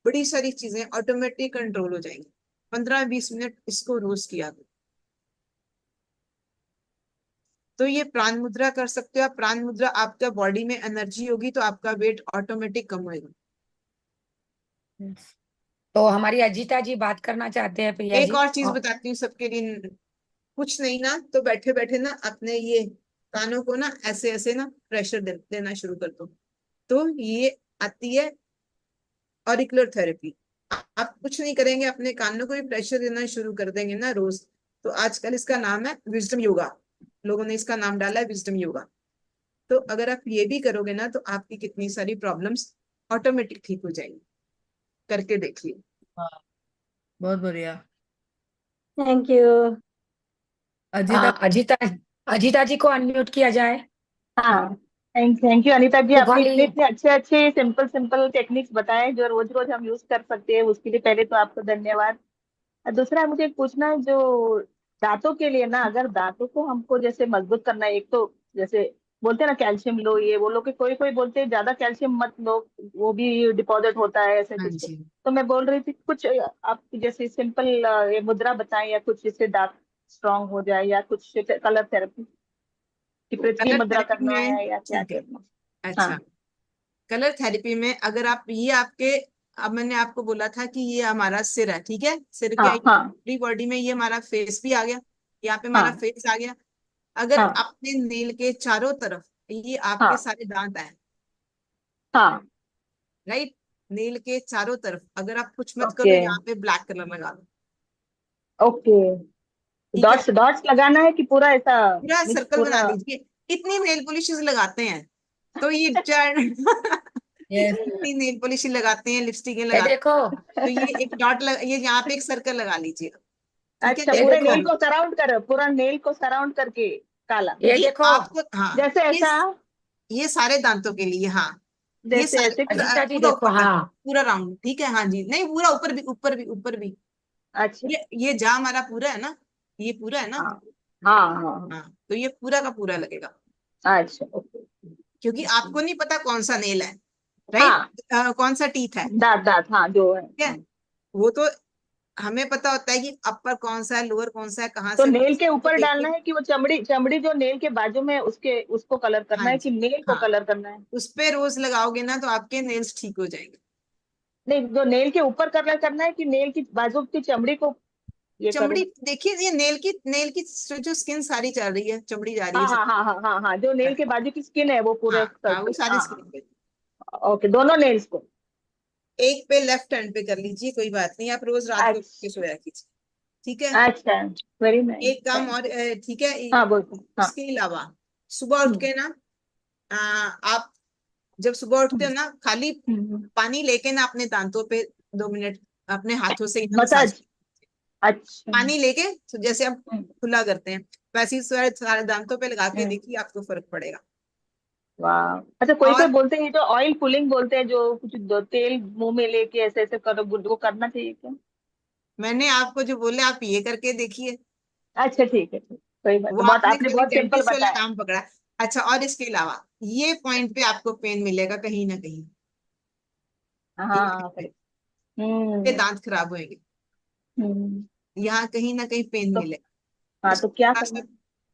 बड़ी सारी चीजें ऑटोमेटिक कंट्रोल हो जाएंगी। 15-20 मिनट इसको रोज किया करो। तो ये प्राण मुद्रा कर सकते हो आप। प्राण मुद्रा, आपका बॉडी में एनर्जी होगी तो आपका वेट ऑटोमेटिक कम होएगा। तो हमारी अजीता जी बात करना चाहते हैं प्रिया एक जी। और चीज बताती हूँ सबके लिए, कुछ नहीं ना तो बैठे बैठे ना अपने ये कानों को ना ऐसे ऐसे ना प्रेशर देना शुरू कर दो, तो ये आती है ऑरिकुलर थेरेपी। आप कुछ नहीं करेंगे, अपने कानों को भी प्रेशर देना शुरू कर देंगे ना रोज, तो आजकल इसका नाम है विजडम योगा। लोगों ने इसका नाम डाला है विजडम योगा। तो अगर आप ये भी करोगे ना, तो आपकी कितनी सारी प्रॉब्लम्स ऑटोमेटिक ठीक हो जाएंगी। करके देखिए। हाँ, बहुत बढ़िया। Thank you. अजीता। अजीता अजीता जी को अनम्यूट किया जाए। हाँ, थैंक यू अनीता जी, आपने शेफाली। इतने इतने अच्छे अच्छे सिंपल सिंपल टेक्निक्स बताए जो रोज रोज हम यूज कर सकते हैं, उसके लिए पहले तो आपको धन्यवाद। और दूसरा मुझे एक पूछना है, जो दांतों के लिए ना, अगर दांतों को हमको जैसे मजबूत करना है, एक तो जैसे बोलते हैं ना कैल्शियम लो, ये वो लोग, कोई कोई बोलते हैं ज्यादा कैल्शियम मत लो, वो भी डिपॉजिट होता है ऐसे हाँ कुछ। जी। तो मैं बोल रही थी कुछ आप जैसे सिंपल ये मुद्रा बताएं, या कुछ जिससे दांत स्ट्रांग हो जाए, या कुछ कलर थेरेपी की पृथ्वी कलर मुद्रा थेरेपी करना में, है, या क्या ठीक है, करना। अच्छा। हाँ कलर थेरेपी में अगर आप ये आपके, अब मैंने आपको बोला था कि ये हमारा सिर है, ठीक है। सिर हाँ के हाँ पूरी बॉडी में ये हमारा फेस भी आ गया, यहाँ पे हमारा हाँ फेस आ गया। अगर हाँ अपने नील के चारों तरफ ये आपके हाँ सारे दांत हैं, हाँ। राइट, नील के चारों तरफ अगर आप कुछ मत करो, ओके यहाँ पे ब्लैक कलर लगा दो, ओके। ठीक है। डॉट्स डॉट्स लगाना है कि पूरा ऐसा पूरा मिक्स सर्कल बना पूरा। लीजिए। इतनी नेल पॉलिश लगाते हैं तो ये चार यस। इतनी नेल पॉलिश लगाते हैं, लिपस्टिक ये लगाते देखो, हैं, तो ये एक ये यहाँ पे एक सर्कल लगा लीजिए, ठीक है। अच्छा, ये पूरे देखो, नेल को सराउंड कर, पूरा नेल को सराउंड करके काला, ये ये देखो। आपको, हाँ, जैसे ये ऐसा, ये सारे दांतों के लिए, हाँ। ये जैसे सारे ऐसे कुछ। अजीता जी पूरा देखो, ऊपर तक, हाँ। पूरा राउंड, ठीक है, हाँ जी। नहीं, पूरा ऊपर भी, ऊपर भी, ऊपर भी। अच्छा। ये जा हमारा पूरा है ना, ये पूरा है ना। हाँ हाँ हाँ। हाँ, तो ये पूरा का पूरा लगेगा, अच्छा ओके। क्योंकि आपको नहीं पता कौन सा नेल है, राइट, हाँ, कौन सा टीथ है, दांत दांत, हाँ जो है, ठीक है। हाँ। वो तो हमें पता होता है कि अपर कौन सा है, लोअर कौन सा है, कहाँ तो से नेल के तो ऊपर देख डालना के। है कि वो चमड़ी चमड़ी जो नेल के बाजू में उसके, उसको कलर हाँ करना है, कि जी, नेल को हाँ, कलर करना है। उस पे रोज लगाओगे ना तो आपके नेल्स ठीक हो जाएंगे। नहीं, जो नेल के ऊपर कलर करना है कि नेल की बाजू की चमड़ी को ये करूँ। चमड़ी देखिए, ये नेल की जो स्किन सारी चल रही है, चमड़ी जा रही हाँ है सब। हाँ हाँ हाँ हाँ हाँ, जो नेल के बाजू की स्किन है वो हाँ पूरे हाँ, वो सर्कल, सारी हाँ स्किन पे। हाँ। ओके, दोनों नेल्स को। एक पे लेफ्ट हैंड पे कर लीजिए, कोई बात नहीं, आप रोज रात को के अच्छा सोया कीजिए, ठीक है। अच्छा, वेरी नाइस, एक काम थैंक। और, ठीक है। हाँ बोलते हैं, हाँ। उसके अलावा सुबह उठ हम्म के ना, आप जब सुबह उठते हम्म हो ना, खाली हम्म। पानी लेके ना अपने दांतों पे 2 मिनट अपने हाथों से ही ना मसाज। मसाज। अच्छा। पानी लेके तो जैसे आप हम्म, खुला करते हैं वैसे ही सारे दांतों पे लगा के हम्म, देखिए, आपको फर्क पड़ेगा। वाह। अच्छा, कोई कोई और बोलते हैं ये जो ऑयल पुलिंग बोलते हैं, जो कुछ दो तेल मुंह में लेके ऐसे ऐसे करो, वो करना चाहिए क्या? मैंने आपको जो बोले आप ये करके देखिए, अच्छा ठीक है, ठीक, कोई बात वो नहीं, बहुत आपने आपने खाली बहुत सिंपल डेंटिस्ट वाला बताया। काम पकड़ा। अच्छा, और इसके अलावा ये पॉइंट पे आपको पेन मिलेगा कहीं ना कहीं, हाँ ये करेक्ट। ये हम्म। दांत खराब होंगे, हम्म। यहाँ कहीं ना कहीं पेन तो मिलेगा। हाँ, तो इसको क्या थोड़ा करना? सा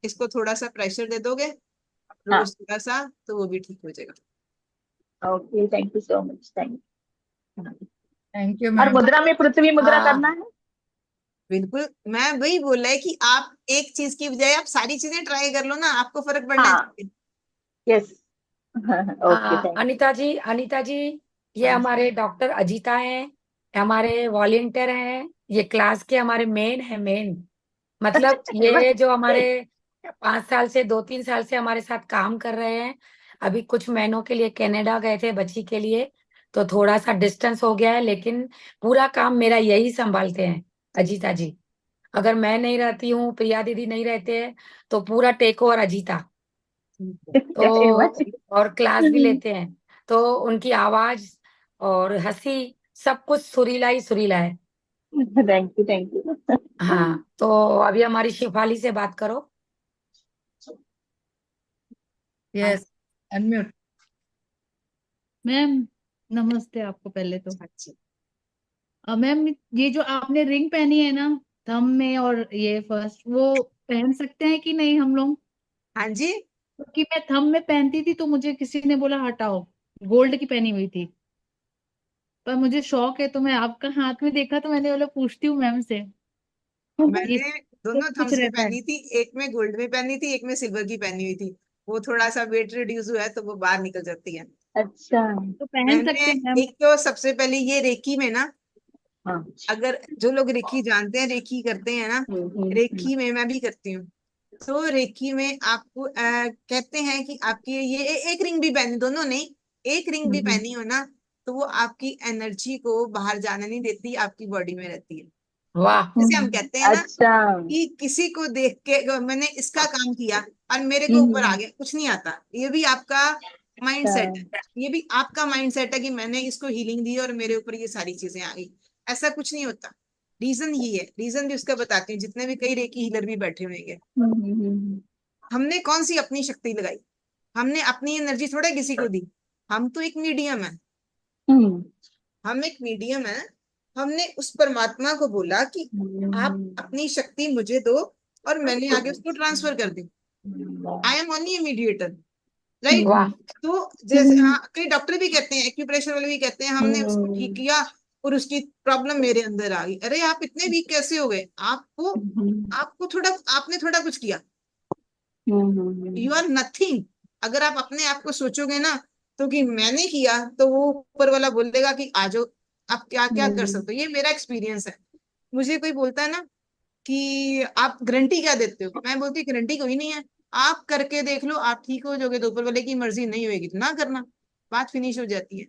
इसको थोड़ा सा प्रेशर दे दोगे हाँ। रोज थोड़ा सा, तो वो भी ठीक हो जाएगा। Okay, thank you so much, thank you. Thank you और मैम। मुद्रा में पृथ्वी मुद्रा हाँ करना है? बिल्कुल, मैं वही बोल रहा है कि आप एक चीज की बजाय आप सारी चीजें ट्राई कर लो ना, आपको फर्क पड़ना हाँ। चाहिए। यस। ओके, थैंक अनीता जी, ये हाँ जी। हमारे डॉक्टर अजीता हैं, हमारे वॉलेंटियर हैं, ये क्लास के हमारे मेन है, मेन अच्छा मतलब अच्छा, ये जो great। हमारे 5 साल से 2-3 साल से हमारे साथ काम कर रहे हैं। अभी कुछ महीनों के लिए कनाडा गए थे बच्ची के लिए, तो थोड़ा सा डिस्टेंस हो गया है, लेकिन पूरा काम मेरा यही संभालते हैं अजीता जी। अगर मैं नहीं रहती हूँ, प्रिया दीदी नहीं रहते हैं, तो पूरा टेक ओवर अजीता। वेरी तो मच। और क्लास भी लेते हैं, तो उनकी आवाज और हंसी सब कुछ सुरीला ही सुरीला है। Thank you, thank you. हाँ, तो अभी हमारी शिफाली से बात करो। हाँ यस, अनम्यूट। मैम नमस्ते आपको पहले तो। अच्छा। मैम ये जो आपने रिंग पहनी है ना थंब में, और ये फर्स्ट वो पहन सकते हैं कि नहीं हम लोग? हाँ जी। क्योंकि मैं थंब में पहनती थी तो मुझे किसी ने बोला हटाओ, गोल्ड की पहनी हुई थी, पर मुझे शौक है तो मैं आपका हाथ में देखा तो मैंने बोला पूछती हूँ मैम से, ये मैंने तो दोनों कुछ थम्स में रहता है? पहनी थी, एक में गोल्ड में पहनी थी, एक में सिल्वर की पहनी हुई थी। वो थोड़ा सा वेट रिड्यूस हुआ है तो वो बाहर निकल जाती है। अच्छा। तो पहन मैंने सकते हैं मैम? एक तो सबसे पहले ये रेकी में ना, हाँ। अगर जो लोग रेकी जानते हैं, रेकी करते हैं ना, रेकी में मैं भी करती हूँ। तो रेकी में आपको कहते हैं कि आपकी ये एक रिंग भी पहनी, दोनों नहीं, एक रिंग भी पहनी हो ना, तो वो आपकी एनर्जी को बाहर जाने नहीं देती, आपकी बॉडी में रहती है। वाह। जैसे हम कहते हैं ना अच्छा। कि किसी को देख के मैंने इसका काम किया और मेरे को ऊपर आ हम्म। गया, कुछ नहीं आता। ये भी आपका माइंड अच्छा। सेट है, ये भी आपका माइंड सेट है कि मैंने इसको हीलिंग दी और मेरे ऊपर ये सारी चीजें आ गई। ऐसा कुछ नहीं होता। रीजन ये है, रीजन भी उसका बताती हूँ, जितने भी कई रेकी हीलर भी बैठे हुए हैं। हमने कौन सी अपनी शक्ति लगाई, हमने अपनी एनर्जी थोड़ा किसी को दी। हम तो एक मीडियम है, हम्म। हम एक मीडियम है। हमने उस परमात्मा को बोला कि आप अपनी शक्ति मुझे दो और मैंने आगे उसको ट्रांसफर कर दी। I am only a mediator, right. वाह। तो जैसे हाँ, कई डॉक्टर भी कहते हैं, एक्यूप्रेशर वाले भी कहते हैं हमने उसको ठीक किया और उसकी प्रॉब्लम मेरे अंदर आ गई। अरे आप इतने वीक कैसे हो गए? आपको आपको थोड़ा, आपने थोड़ा कुछ किया, यू आर नथिंग। अगर आप अपने आप को सोचोगे ना तो कि मैंने किया, तो वो ऊपर वाला बोलेगा कि आ जाओ, आप क्या क्या कर सकते हो। ये मेरा एक्सपीरियंस है। मुझे कोई बोलता है ना कि आप गारंटी क्या देते हो, मैं बोलती गारंटी कोई नहीं है, आप करके देख लो, आप ठीक हो जाओगे तो ऊपर वाले की मर्जी, नहीं होगी तो ना करना, बात फिनिश हो जाती है।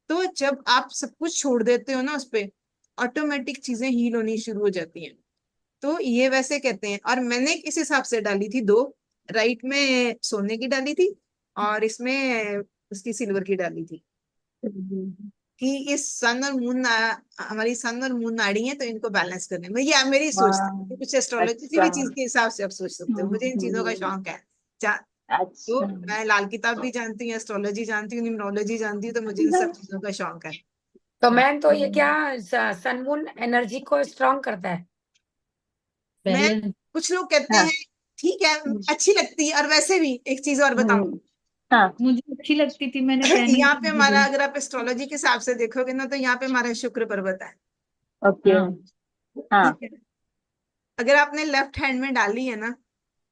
तो जब आप सब कुछ छोड़ देते हो ना उस पे, ऑटोमेटिक चीजें हील होनी शुरू हो जाती हैं। तो ये वैसे कहते हैं। और मैंने इस हिसाब से डाली थी दो, राइट में सोने की डाली थी और इसमें उसकी सिल्वर की डाली थी, कि इस सन और मून हमारी सन और मून नाड़ी है, तो इनको बैलेंस करने में, ये मेरी सोच थी। कुछ एस्ट्रोलॉजी किसी अच्छा। भी चीज के हिसाब से आप सोच सकते हो, मुझे इन चीजों का शौक है। तो अच्छा। मैं लाल किताब भी जानती हूँ, एस्ट्रोलॉजी जानती हूँ, न्यूमरोलॉजी जानती हूँ, तो मुझे इन सब चीजों का शौक है। तो मैम, तो ये क्या सनमून एनर्जी को स्ट्रांग करता है? मैं, बैलेंस। कुछ लोग कहते हाँ। हैं ठीक है, अच्छी लगती है। और वैसे भी एक चीज और बताऊं, हाँ। मुझे अच्छी लगती थी, मैंने पहनी यहाँ थी पे मुझे हमारा, भी। अगर आप एस्ट्रोलॉजी के हिसाब से देखोगे ना, तो यहाँ पे हमारा शुक्र पर्वत है। ओके। हाँ। हाँ। ठीक है, अगर आपने लेफ्ट हैंड में डाली है ना,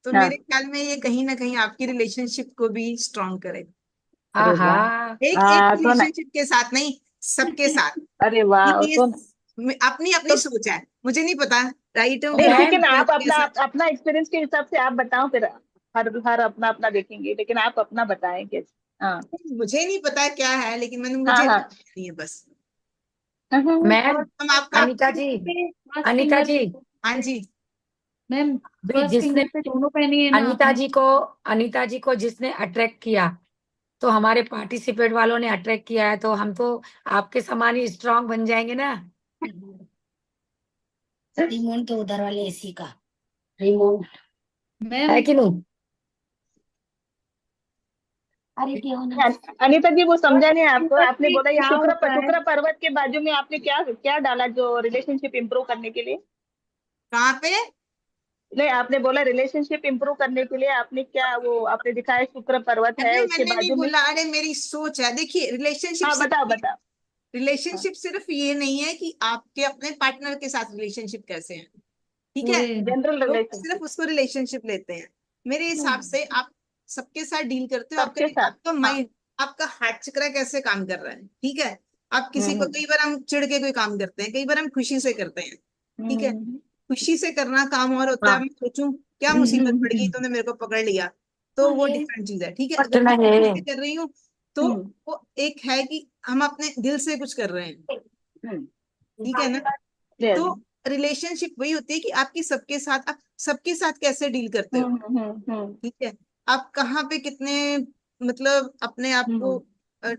तो हाँ। मेरे ख्याल में ये कहीं ना कहीं आपकी रिलेशनशिप को भी स्ट्रांग करेगा। अरे आहा। वाह। एक एक हाँ, तो ना। रिलेशनशिप के साथ नहीं, सबके साथ। अरे वाह, ये तो अपनी अपनी तो सोच है, मुझे नहीं पता राइट हो तो नहीं, गया ठीक है मैम, ना, आप अपना कैसा। अपना एक्सपीरियंस के हिसाब से आप बताओ फिर। हर हर अपना अपना देखेंगे, लेकिन आप अपना बताएं कैसे। हाँ। मुझे नहीं पता क्या है, लेकिन मैंने, हाँ। मुझे हाँ। नहीं है बस। मैम, हम आपका अनीता जी, फास्ट अनीता फिंगर जी, हाँ जी, मैम भाई फर्स्ट जिसने फिंगर पे दोनों पहनी है ना अनीता आपने? जी को जिसने अट्रैक्ट किया, तो हमारे पार्टिसिपेट वालों ने अट्रैक्ट किया है, तो हम तो आपके समान ही स्ट्रांग बन जाएंगे ना। रिमोट तो उधर वाले एसी का रिमोट मैम है कि नहीं? अरे क्यों ना। अनीता जी वो समझा नहीं आपको, फिंगर आपने पे बोला ये क्या होता है? शुक्र पर्वत के बाजू में आपने क्या क्या डाला जो रिलेशनशिप इंप्रूव करने के लिए? कहाँ पे? नहीं, आपने बोला रिलेशनशिप इंप्रूव करने के लिए आपने क्या, वो आपने दिखाया शुक्र पर्वत है अरे उसके मैंने नहीं बाजू में। बोला, अरे मेरी सोच है। देखिए हाँ बताओ बताओ। हाँ, रिलेशनशिप सिर्फ ये नहीं है कि आपके अपने पार्टनर के साथ रिलेशनशिप कैसे है, ठीक है? पूरे जनरल लोग सिर्फ रिलेशनशिप उसको रिलेशनशिप लेते हैं। मेरे हिसाब से आप सबके साथ डील करते हो, सबके साथ। आपका हाँ। माइंड, आपका हार्ट चक्र कैसे काम कर रहा है, ठीक है? आप किसी को, हम्म कई बार हम चिढ़ के कोई काम करते हैं, कई बार हम खुशी से करते हैं, ठीक है? हम्म खुशी से करना काम और होता है, हाँ। मैं सोचूं क्या मुसीबत पड़ गई तूने मेरे को पकड़ लिया, तो वो डिफरेंट चीज है, ठीक है? अगर पटना मैं खुशी है। से कर रही हूँ तो हम्म वो एक है कि हम अपने दिल से कुछ कर रहे हैं, हम्म ठीक है ना? yes, तो रिलेशनशिप वही होती है कि आपकी सबके साथ, आप सबके साथ कैसे डील करते हो, ठीक है? आप कहाँ पे कितने, मतलब अपने आप को अ,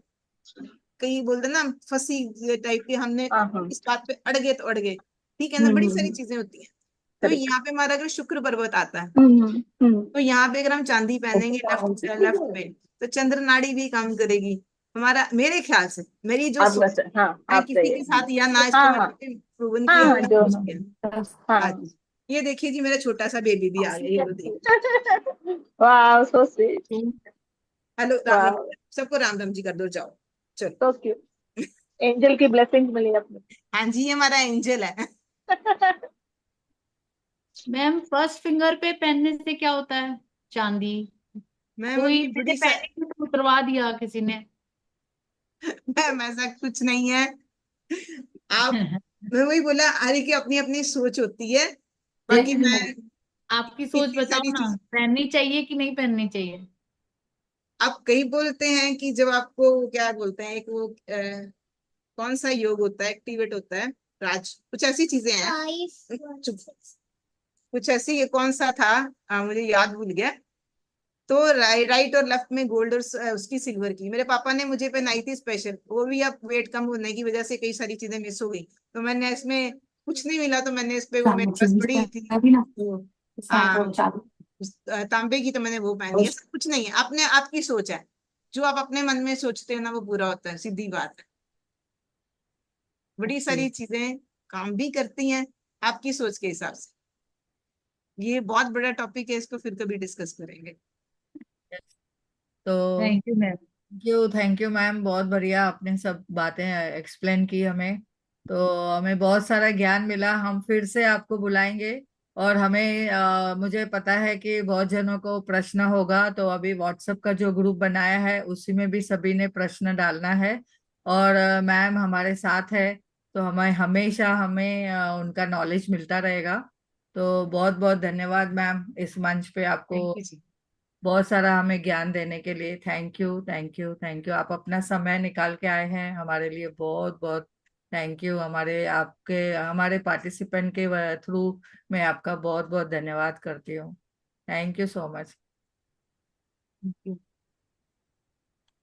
कहीं बोलते ना फंसी टाइप के, हमने इस बात पे अड़ गए तो अड़ गए, ठीक है ना? बड़ी सारी चीजें होती हैं। तो करेक्ट। यहाँ पे हमारा अगर शुक्र पर्वत आता है, हम्म तो यहाँ पे अगर हम चांदी पहनेंगे लेफ्ट पे, तो चंद्र नाड़ी भी काम करेगी हमारा, मेरे ख्याल से, मेरी जो आपका सोच। हाँ, मैं आप किसी सही के है। साथ या ना, इसको हाँ हाँ मैंने प्रूवन हाँ किया हाँ ना जो कुछ किया। हाँ हाँ। जी, ये देखिए जी, मेरा छोटा सा बेबी भी आ गया, ये तो देखिए। वाह so sweet. Hello, Ram Ram. वाह सबको राम राम जी कर दो, जाओ चलो। So cute. एंजल की ब्लेसिंग मिली आपने। हाँ जी, ये हमारा एंजल है। मैम फर्स्ट फिंगर पे पहनने से क्या होता है? चांदी। मैम कोई अभी मैंने बड़ी सा पहनी थी तो उतरवा दिया किसी ने। मैम ऐसा कुछ नहीं है। आप, मैं वही बोला, हर एक की अपनी अपनी सोच होती है, बाकी मैं आपकी सोच इतनी बताओ सारी ना, चीज। पहननी चाहिए कि नहीं पहननी चाहिए? आप कई बोलते हैं कि जब आपको क्या बोलते हैं, एक वो कौन सा योग होता है, एक्टिवेट होता है, राज, कुछ ऐसी चीजें हैं। चुप, कुछ ऐसी, ये कौन सा था, मुझे याद भूल गया। तो राइट और लेफ्ट में गोल्ड और उसकी सिल्वर की, मेरे पापा ने मुझे पहनाई थी स्पेशल, वो भी अब वेट कम होने की वजह से कई सारी चीजें मिस हो गई, तो मैंने इसमें कुछ नहीं मिला, तो मैंने इस पे, वो मेरे पास पड़ी थी, तो हाँ, तांबे की, तो मैंने वो पहनी है। कुछ नहीं है, अपने आपकी सोच है, जो आप अपने मन में सोचते हैं ना वो पूरा होता है, सीधी बात है। बड़ी सारी चीजें काम भी करती हैं आपकी सोच के हिसाब से। ये बहुत बड़ा टॉपिक है, इसको फिर कभी डिस्कस करेंगे। तो thank you ma'am. Thank you ma'am, बहुत बढ़िया आपने सब बातें एक्सप्लेन की हमें। तो हमें बहुत सारा ज्ञान मिला, हम फिर से आपको बुलाएंगे। और हमें मुझे पता है कि बहुत जनों को प्रश्न होगा, तो अभी व्हाट्सएप का जो ग्रुप बनाया है उसी में भी सभी ने प्रश्न डालना है। और मैम हमारे साथ है, तो हमें हमेशा हमें उनका नॉलेज मिलता रहेगा। तो बहुत बहुत धन्यवाद मैम, इस मंच पे आपको थैंक यू जी। बहुत सारा हमें ज्ञान देने के लिए। Thank you thank you thank you, आप अपना समय निकाल के आए हैं हमारे लिए, बहुत बहुत थैंक यू। हमारे पार्टिसिपेंट के थ्रू मैं आपका बहुत बहुत धन्यवाद करती हूँ। Thank you so much.